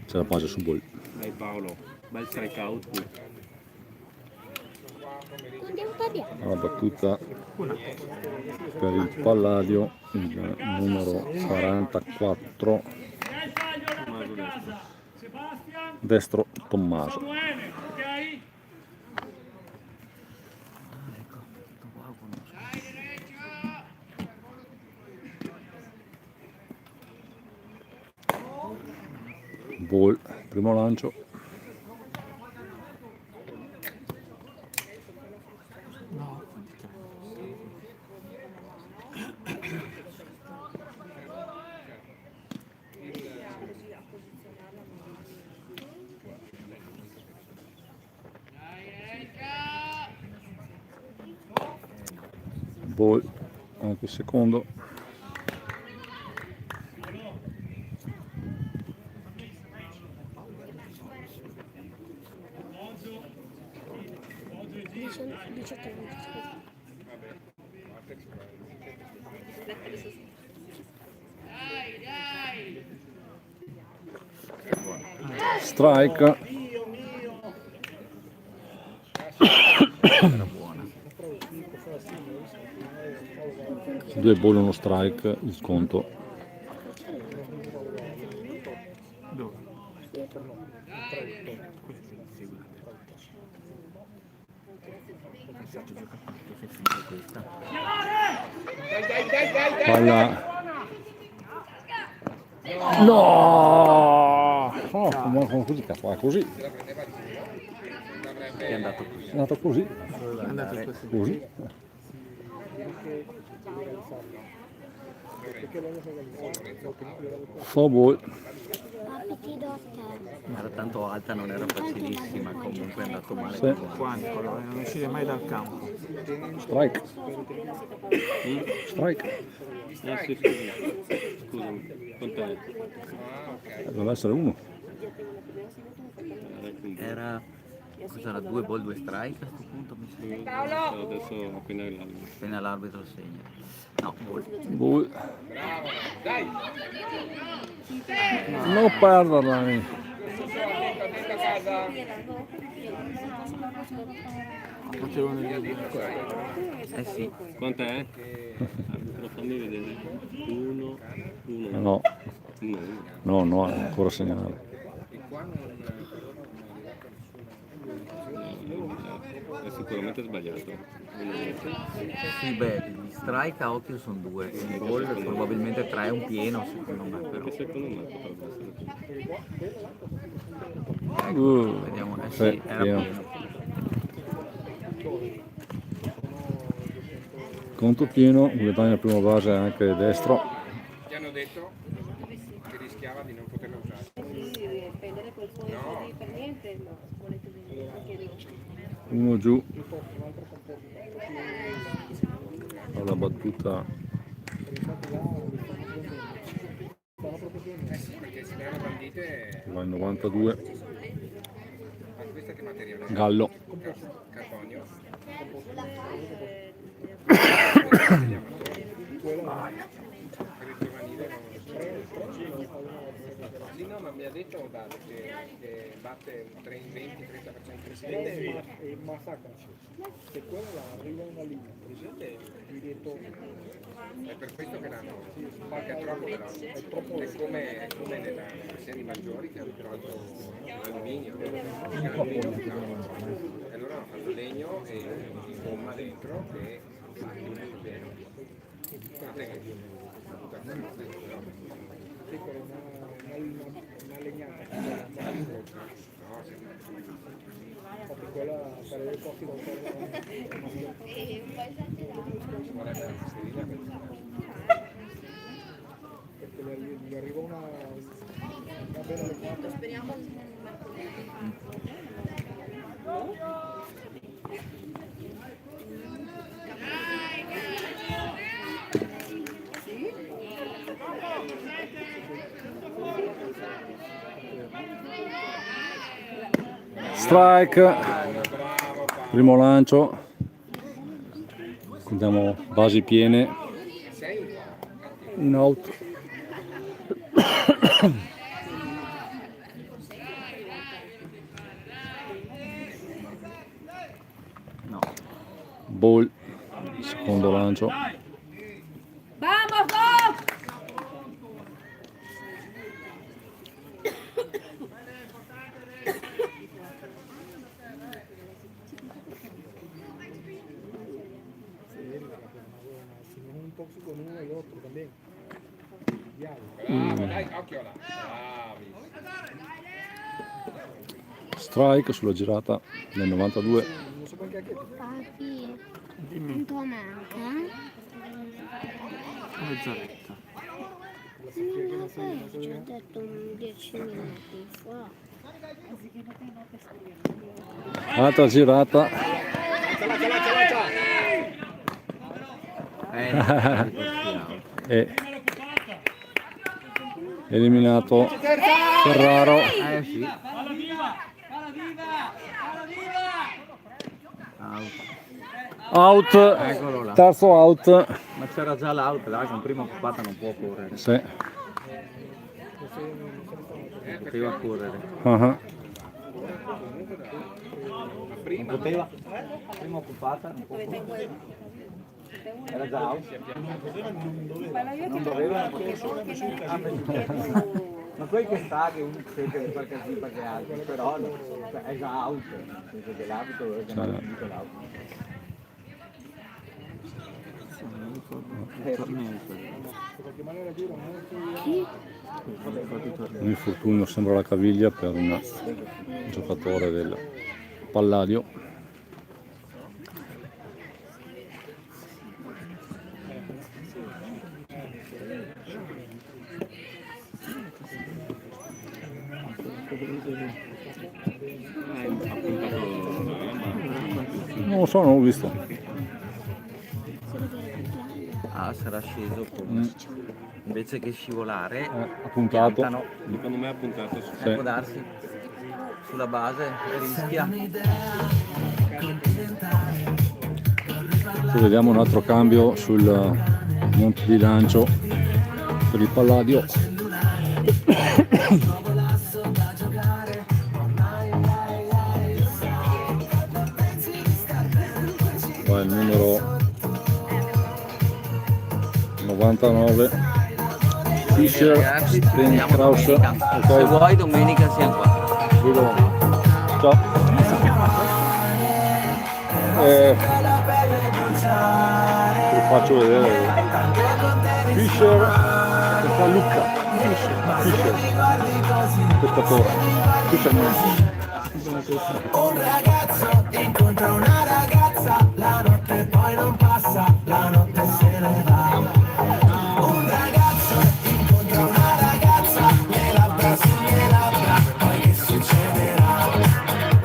c'è la base su Ball. Dai Paolo, bel strike out qui. La battuta per il Palladio, il numero 44, destro Tommaso. Ball, primo lancio. Ball, anche il secondo. Strike. Due ball, uno strike, il conto. Palla. No! Oh, come così, cazzo, così. È andato così. È andato così. È andato così. Così. Foul ball. Era tanto alta, non era facilissima, comunque è andato male. Sì. Quanto? Non uscire mai dal campo. Strike. Strike. Sì, scusami, quant'è? Deve essere uno. Era, cos'era, 2 ball, 2 strike a questo punto? Mi sembra. Adesso Appena l'arbitro segna. No, ball. Ball. Non perderla. Eh sì. Quant'è? Lo fammi vedere. 1, 1. No. No, no, è ancora segnale. È sicuramente sbagliato. Sì, beh, gli strike a occhio sono 2, un ball probabilmente 3 è un pieno secondo me, però. Secondo me potrebbe essere Ecco, vediamo, sì, era pieno. pieno. Conto pieno, guadagna la prima base anche destro. Ti hanno detto che rischiava di non poterla usare. Prendere quel fondo per niente, no, volete venire anche lì. Uno giù. Alla battuta. Sì, perché se ne hanno bandite. Va in 92. Ma questa che materiale? Gallo. Carbonio. Sì, no, ma mi ha detto Dato che batte un 20-30% ma sa se quello arriva una linea, presente il diretto è per questo che l'hanno, perché è troppo veloce, è come nella serie maggiori che hanno trovato l'alluminio, e allora hanno fatto legno e gomma dentro che fa molto bene. Guardate che una legnata. Infatti quella sarebbe pochi da perché gli arriva una bella legnata. Speriamo Strike, primo lancio, andiamo basi piene, in out. No. Ball, secondo lancio. Vamos, go! Un toxico con uno y otro también. Dai, occhio là. Bravi. Strike sulla girata del 92. Non so perché anche Papi, quanto manca? Mezz'oretta. Non ci ha detto 10 minuti fa. Altra girata. E eliminato Ferraro. Sì. Out, Eccolo là. terzo out. Ma c'era già l'out, là, con prima occupata non può correre. Sì. Non poteva correre. Uh-huh. Non poteva. Prima occupata non può correre. Era già out. Non doveva. Ma poi che sta che uno cerca di far così perché altro, però no, cioè, è già out. Nel senso che l'arbitro doveva chiamare subito l'out. Un infortunio sembra la caviglia per un giocatore del Palladio. Non lo so, non l'ho visto. Ah, sarà sceso con... invece che scivolare ha puntato. piantano. Secondo me ha puntato su. Può darsi sulla base, rischia. Poi vediamo un altro cambio sul monte di lancio per il Palladio. Qua il numero 99 Fischer, Ragazzi, Ben Kraus. se vuoi domenica siamo qua. Ciao. Vi faccio vedere Fischer che fa Lucca. Fischer spettatore. Fischer Un ragazzo incontra una ragazza, la notte poi non passa, la notte se ne va. Un ragazzo incontra una ragazza, le labbra sulle labbra, poi che succederà?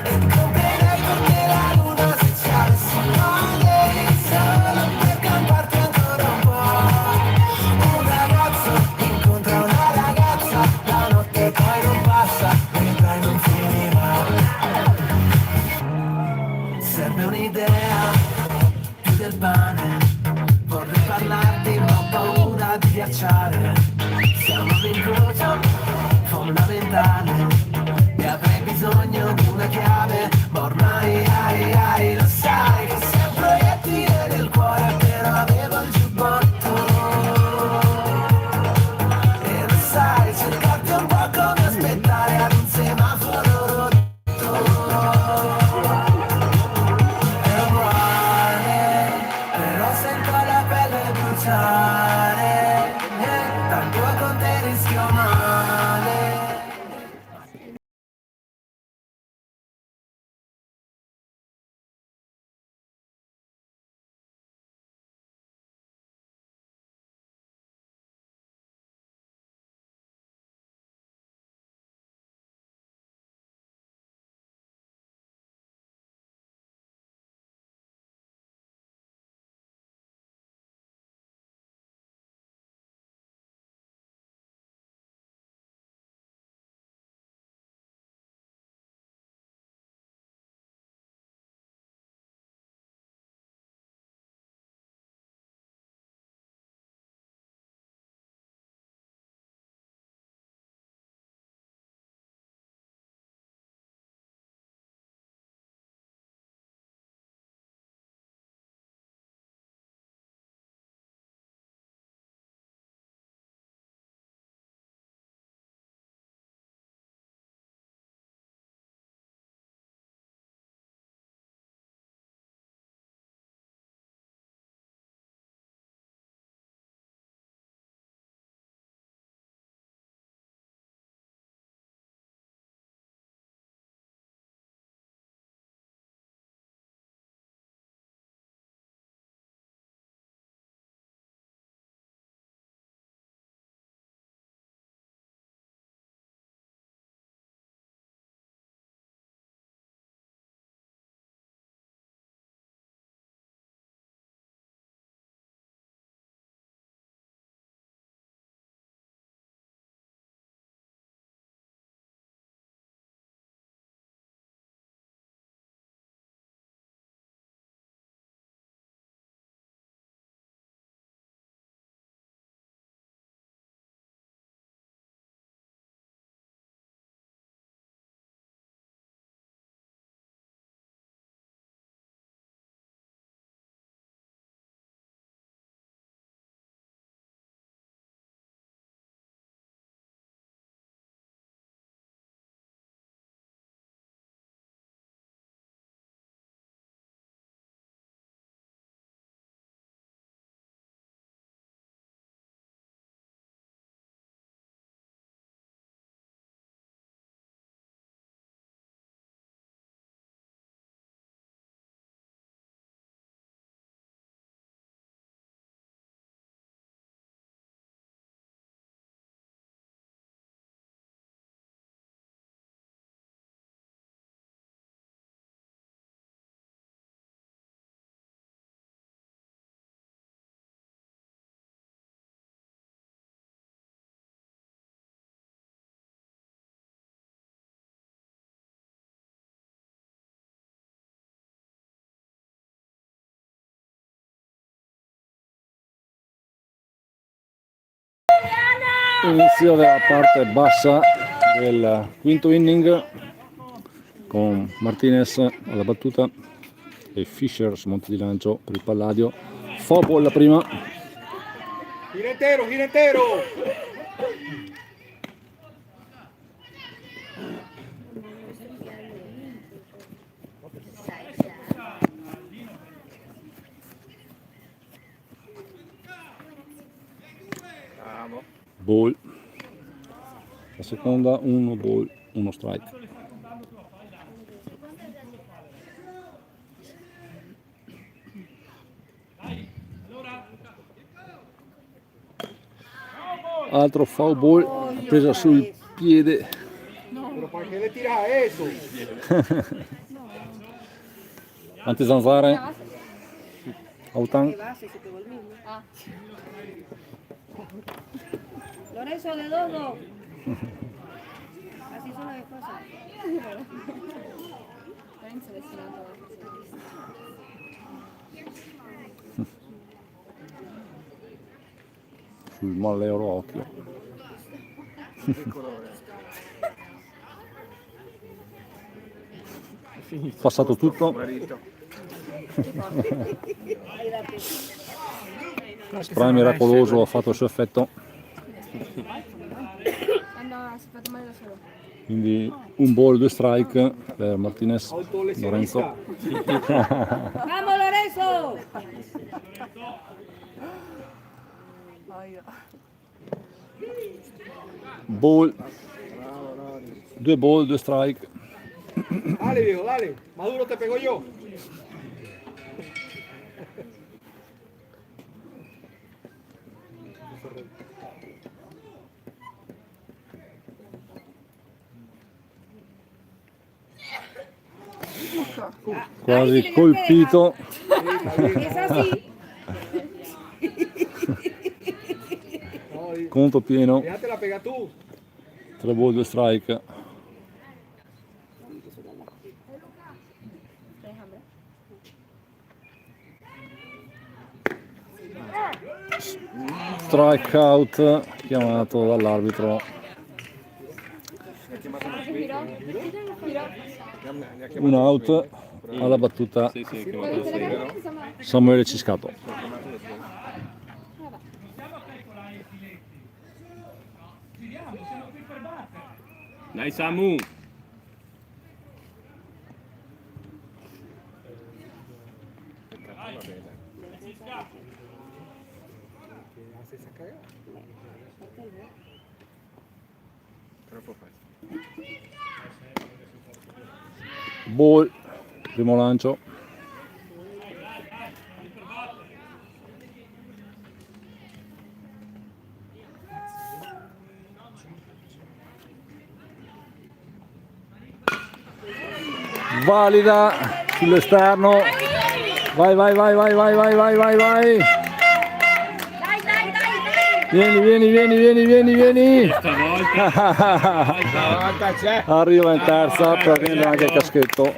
E comprerei con te la luna se ci avessi male, solo per camparti ancora un po'. Un ragazzo incontra una ragazza, la notte poi non passa, vedrai non finirà. Serve un'idea più del pane, vorrei parlarti ma ho paura di ghiacciare. Siamo all'incrocio fondamentale e avrei bisogno di una chiave, ma ormai lo sai che sei un proiettile nel cuore, però avevo il giubbotto. E lo sai, cercarti un po' come aspettare ad un semaforo rotto. Però sento la pelle bruciare e Inizio della parte bassa del quinto inning con Martinez alla battuta e Fischer su monte di lancio per il Palladio. Fobo la prima. Gira intero, gira intero! Ball. La seconda, 1 ball, 1 strike. Altro foul ball, presa sul piede. Pero para qué le tiras eso? Antizanzare. Autan. Lorenzo de Dodo. Así son las cosas. Lorenzo è destinato Sul molle oro occhio. Passato tutto. Spray miracoloso ha fatto il suo effetto. si è fatto male da solo. Quindi un ball, 2 strike per Martinez. Lorenzo. Vamos Lorenzo! Ball. 2 ball, 2 strike. Dale viejo, dale. Maduro te pegó yo. Quasi colpito. Conto pieno. Déjate la pega tú. 3 ball, 2 strike. Strikeout chiamato dall'arbitro. Un out alla battuta Samuele Ciscato. Dai Samu! Ball, primo lancio. Valida sull'esterno. Vai, vai, vai, vai, vai, vai, vai, vai, vai. Vieni, vieni, vieni, vieni, vieni, vieni. Arriva in terza, prende anche il caschetto.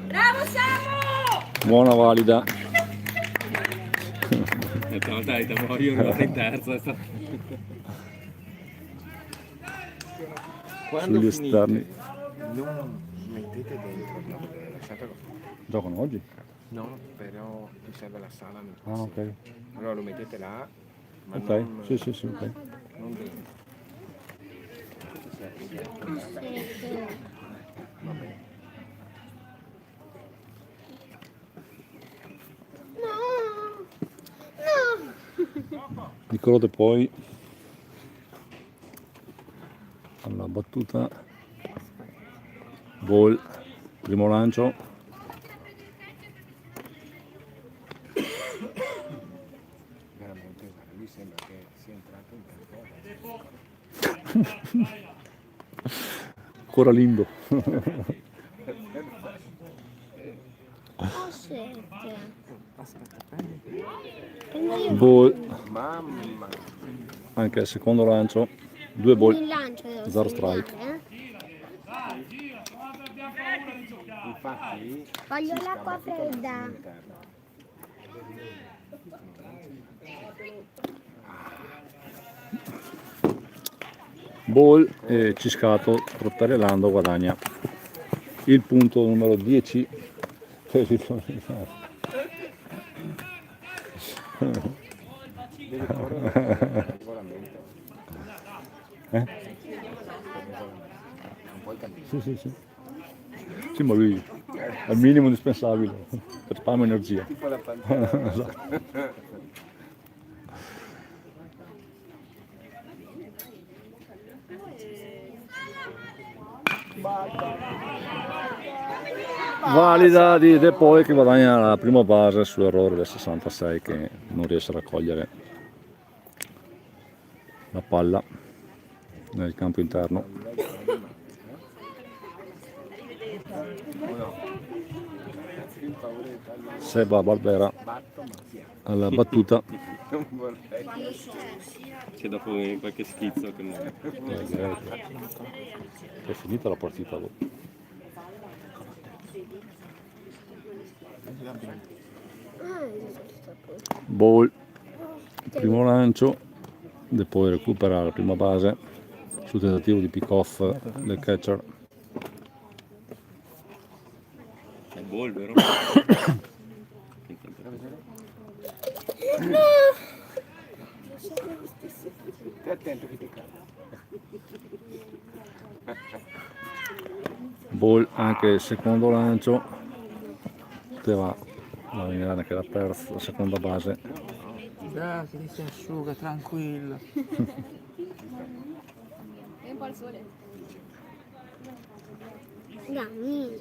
Bravo Samu! Buona valida. Dai, ti voglio in terza. Sugli esterni. Non mettete dentro, lasciatelo. Giocano oggi? No, però ti serve la sala. Ah, ok. Allora lo mettete là. Ma Ok, non, sì, sì, sì, ok. Non dentro. Va bene. Niccolò De poi alla battuta. Ball, primo lancio. Veramente, guarda, lui sembra che sia entrato in campo. Ancora lindo. Ball. Mamma. Anche il secondo lancio. 2 ball. Il lancio devo 0 segnare, strike. Infatti Voglio l'acqua fredda. Ball e Ciscato Trottarellando guadagna il punto numero 10 per il Frosinone. Deve correre il regolamento. Non puoi capire. Sì. Sì, ma lui è il minimo indispensabile per risparmio energia. Tipo la pantera. Esatto. Valida di De Poi che guadagna la prima base sull'errore del 66 che non riesce a raccogliere la palla nel campo interno. Seba Barbera alla battuta. C'è dopo qualche schizzo che non È finita la partita dopo. Ball, primo lancio, e poi recupera la prima base sul tentativo di pick off del catcher. È ball, vero? No! Stai attento che ti cade. Ball anche il secondo lancio, poteva lavorare che era perso la seconda base. Dai, che ti si asciuga, tranquillo. È un po' al sole. Dai.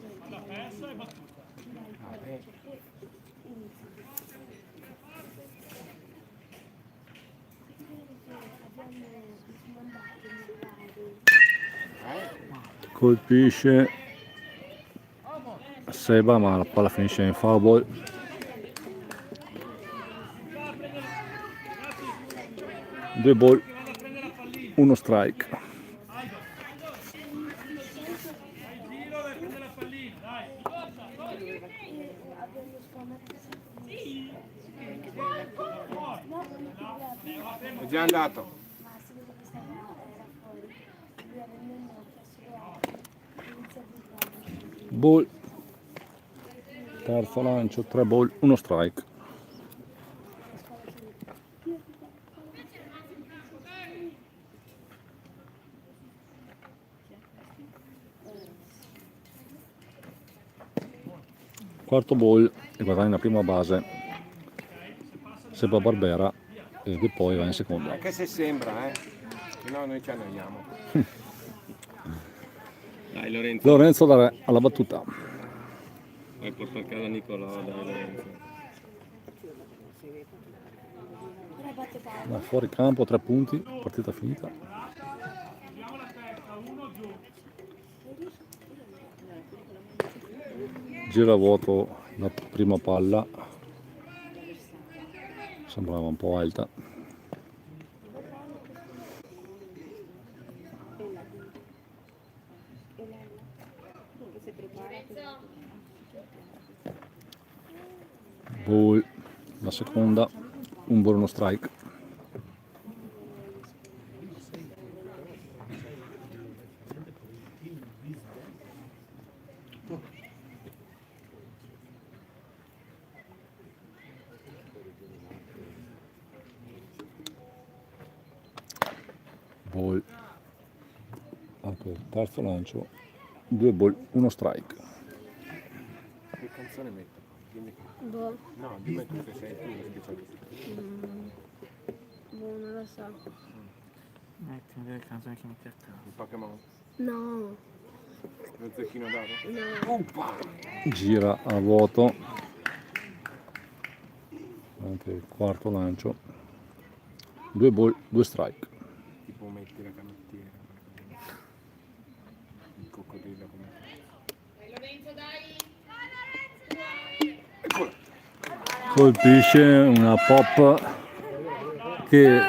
Colpisce Seba ma la palla finisce in foul ball. Due ball, uno strike. È già andato. Ball, terzo lancio, 3 ball, 1 strike. Quarto ball e guadagna la prima base Seba Barbera e poi va in seconda. Anche se sembra, se no noi ci annoiamo. Dai Lorenzo. Lorenzo alla battuta. Vai porta a casa Nicolò, dai Lorenzo. Va fuori campo, 3 punti, partita finita. Gira a vuoto la prima palla, sembrava un po' alta. Ball, la seconda, un ball, uno strike. Ball, anche il terzo lancio, 2 ball, 1 strike. Che canzone metto? Dimmi. Boh. No, dimmi tu che sei tu lo specialista. Boh, non lo so. Mettimi delle canzoni che mi piacciono. Il Pokémon? No. Lo zecchino d'oro? No. Gira a vuoto, anche il quarto lancio, 2 ball, 2 strike. Tipo metti la canottiera. Il coccodrillo come... Colpisce una pop che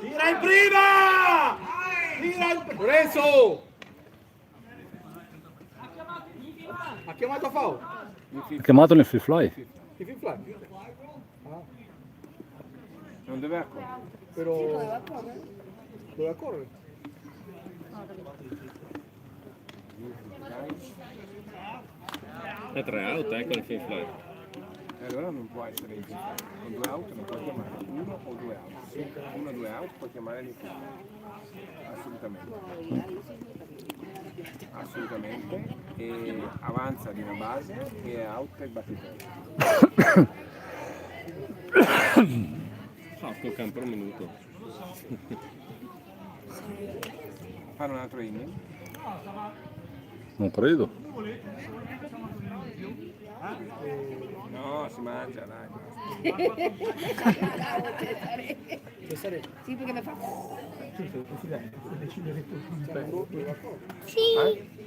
Tira in prima! Tira in... Lorenzo! Ha chiamato Fao? Ha chiamato nel free fly. Il free fly? Ah. Non deve correre. Però... Doveva correre? È 3 out, con il free fly. Allora non può essere in free fly. Con 2 out non puoi chiamare 1 o 2 out. 1 o 2 out puoi chiamare di free fly. Assolutamente. Assolutamente. E avanza di una base e è out per il battitore. Sto campo un minuto. Fare un altro inning? Non credo. No, si mangia, dai. Sì, perché mi fa... Sì.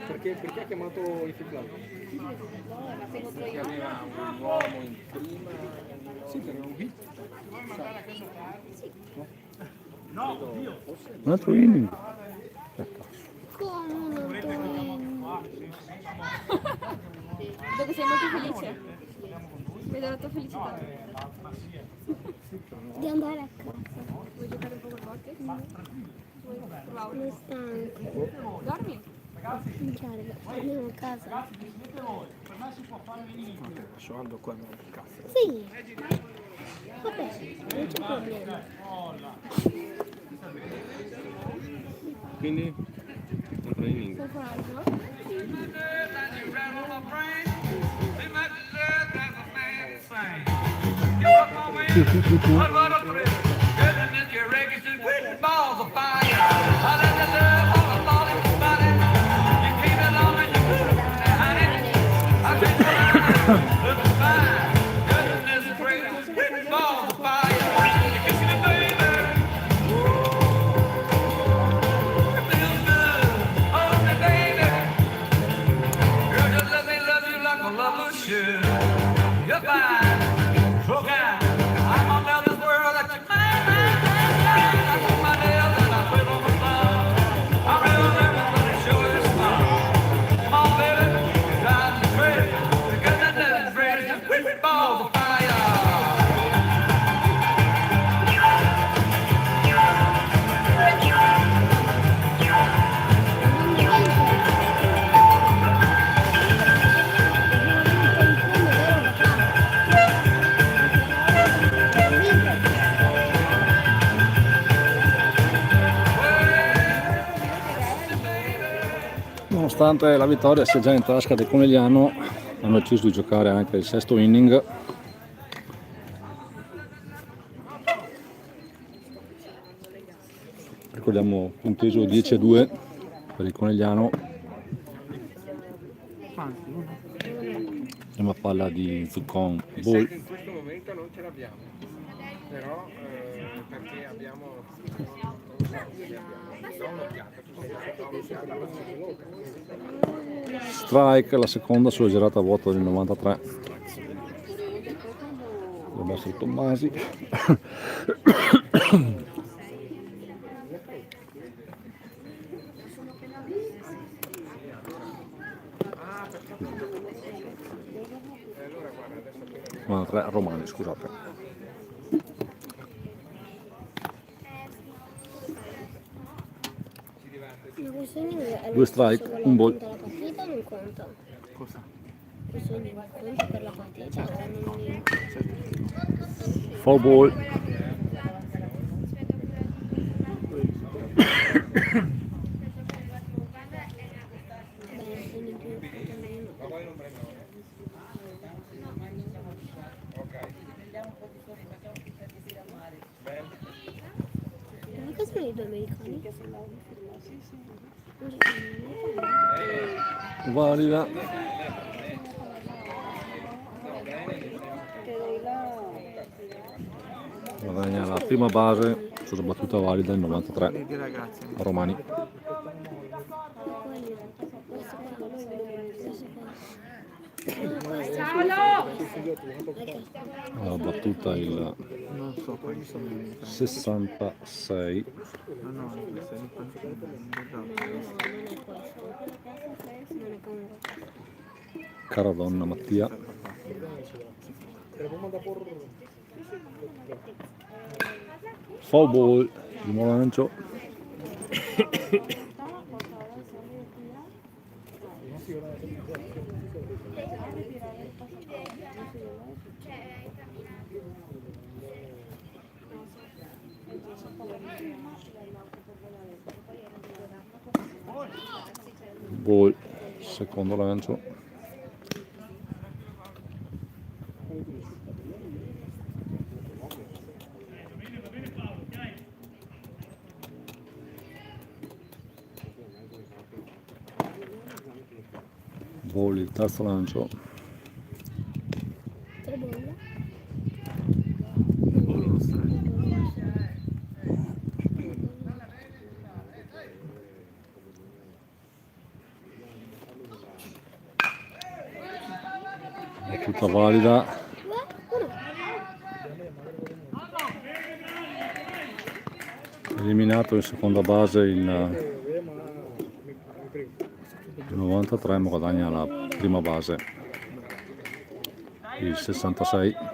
Perché ha chiamato il free fly? Perché aveva un uomo in prima. Sì, per un hit. Un altro inning. Come un altro inning? Vedo che sei molto felice. Vedo la tua felicità. Di andare a casa. Vuoi giocare un po' con forte? Sono stanco. Dormi? Andiamo a casa. Lasciando qua nel caffè. Sì. Vabbè, non c'è problema. Quindi, altro inning. Sei coraggio? You're fine, so kind. I'm gonna tell this world that you're mine. I put my nails and I put on the floor. I'm real nervous, but it sure is fun. Come on, baby, you're driving me crazy. Because that nothing's ready, just whip balls of fire. Nonostante la vittoria sia già in tasca del Conegliano, hanno deciso di giocare anche il sesto inning. Ricordiamo punteggio 10-2 per il Conegliano. Prima palla di Zuccon, ball. In questo momento non ce l'abbiamo, però perché abbiamo Strike, la seconda sulla girata a vuoto del 93. Dovrebbe essere Tommasi. No, 3 Romani, scusate. Ma questo inning è Due strike, un ball. conta la partita o non conta? Cosa? Questo inning conta per la partita? Cioè, non... Foul ball. Ma che sono i due americani? Valida. Guadagna la prima base sulla battuta valida il 93. Romani. Ha battuta il Non so quali sono i 66. No, no, questo è il Non è questo. Non è come... Cara donna Mattia. Foul ball, primo lancio. Ball, secondo lancio. Ball, il terzo lancio. Tre bolle. Tutta valida. Eliminato in seconda base il 93, ma guadagna la prima base il 66.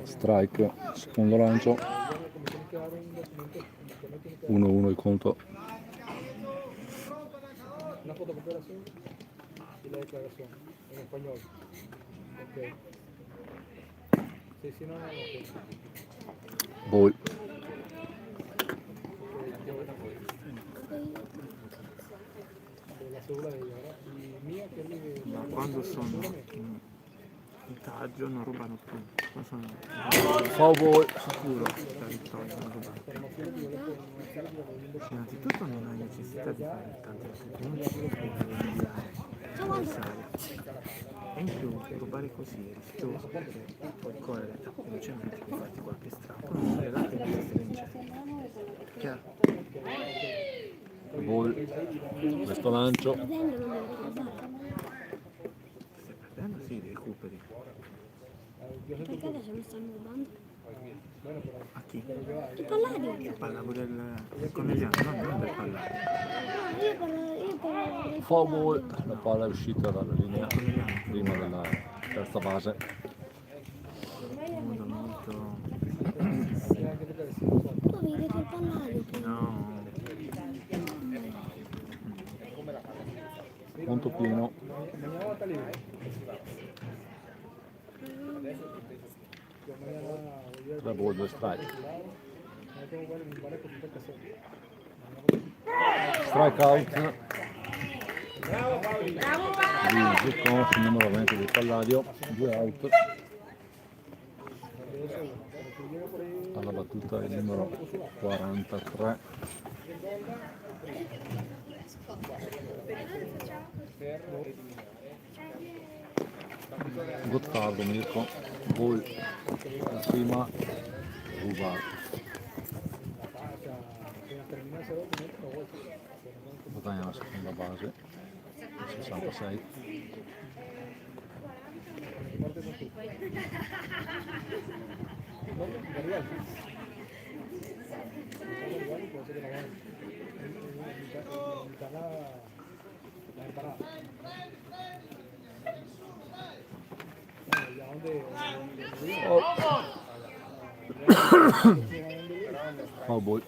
Strike, secondo lancio. 1-1 il conto. Una fotocopiación y la declaración en español. Ok. Sí, sí, no, no, no. Ball. La cédula de ella, ¿verdad? Y mía que vive. Ma quando sono in taggio non rubano più. Quando sono Foul ball. sicuro la vittoria non rubano più. Innanzitutto non hai necessità di fare tanti altri punti per inviare l'avversario. E in più rubare così è rischioso perché puoi correre velocemente per farti qualche strappo e non legate che stai vincendo. Chiaro? Ball. Questo lancio. Stai perdendo? Sì, recuperi. Perché adesso mi stanno rubando? A chi? Che Palladio? Parlavo del Conegliano, non del Palladio. Io parlo Foul ball. La palla è uscita dalla linea prima della terza base. Mondo molto... Poi vedi che il Palladio. No. Conto pieno. Tre ball, 2 strike. Strike out di Zuccon sul numero 20 del Palladio. 2 out. Alla battuta il numero 43. Gottardo Mirko, Ball la prima, Rubar. Guadagna la seconda base, 66. Foul ball.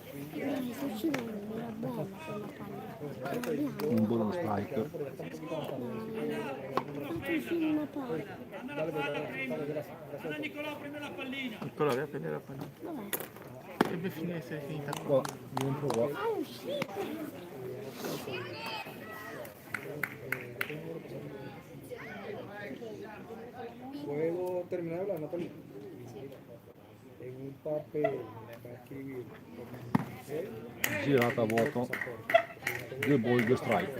Un buono strike. Nicolò, vai a prendere la pallina. Dovrebbe essere finita qua. Dentro qua. ¿Puedo terminar la Natalia? en un papel va a escribir girata a vuoto, due ball, due strike.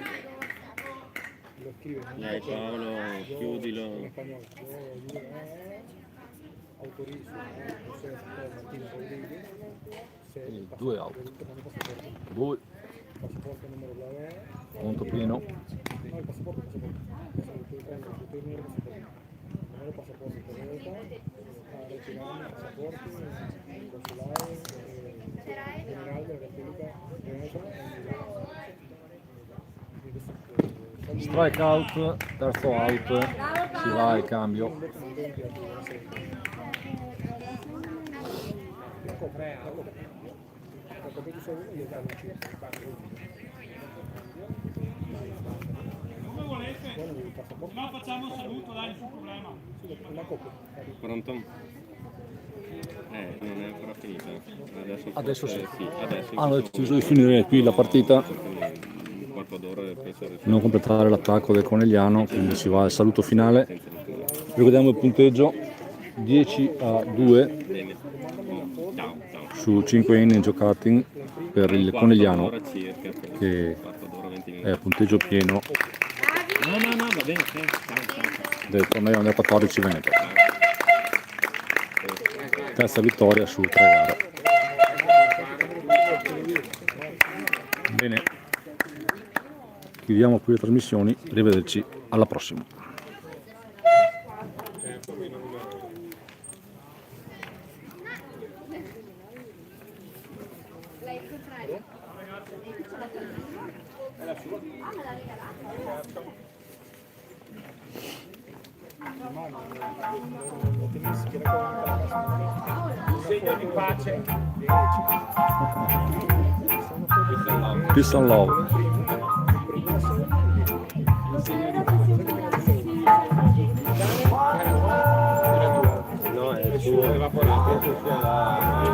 lo escribe en Dai Paolo, chiudilo. en español. Yo autorizo a José Martín Rodríguez ser E due out. passaporto. Ball, Passaporto numero bla bla. conto pieno. No, il passaporto. Estoy número passaporto correta, a retirarme el pasaporte en el consulado general de la República de Venezuela. Strike out, terzo out, si va al cambio. No facciamo un saluto, dai, nessun problema. Pronto? Non è ancora finita. Adesso sì. Sì, adesso Hanno deciso di finire qui la partita, un quarto d'ora penso non completare l'attacco del Conegliano, quindi si va al saluto finale. Ricordiamo il punteggio: 10-2 Bene. Ciao, ciao. su 5 inning giocati per il Conegliano, Quarto d'ora circa, che quarto d'ora, 20 è minuti. a punteggio pieno No, va bene, sì. Ciao. del torneo under 14 Veneto. Terza vittoria su 3 gare. Bene, chiudiamo qui le trasmissioni, arrivederci alla prossima. Segno di pace. Peace and love. No, è il suo evaporato.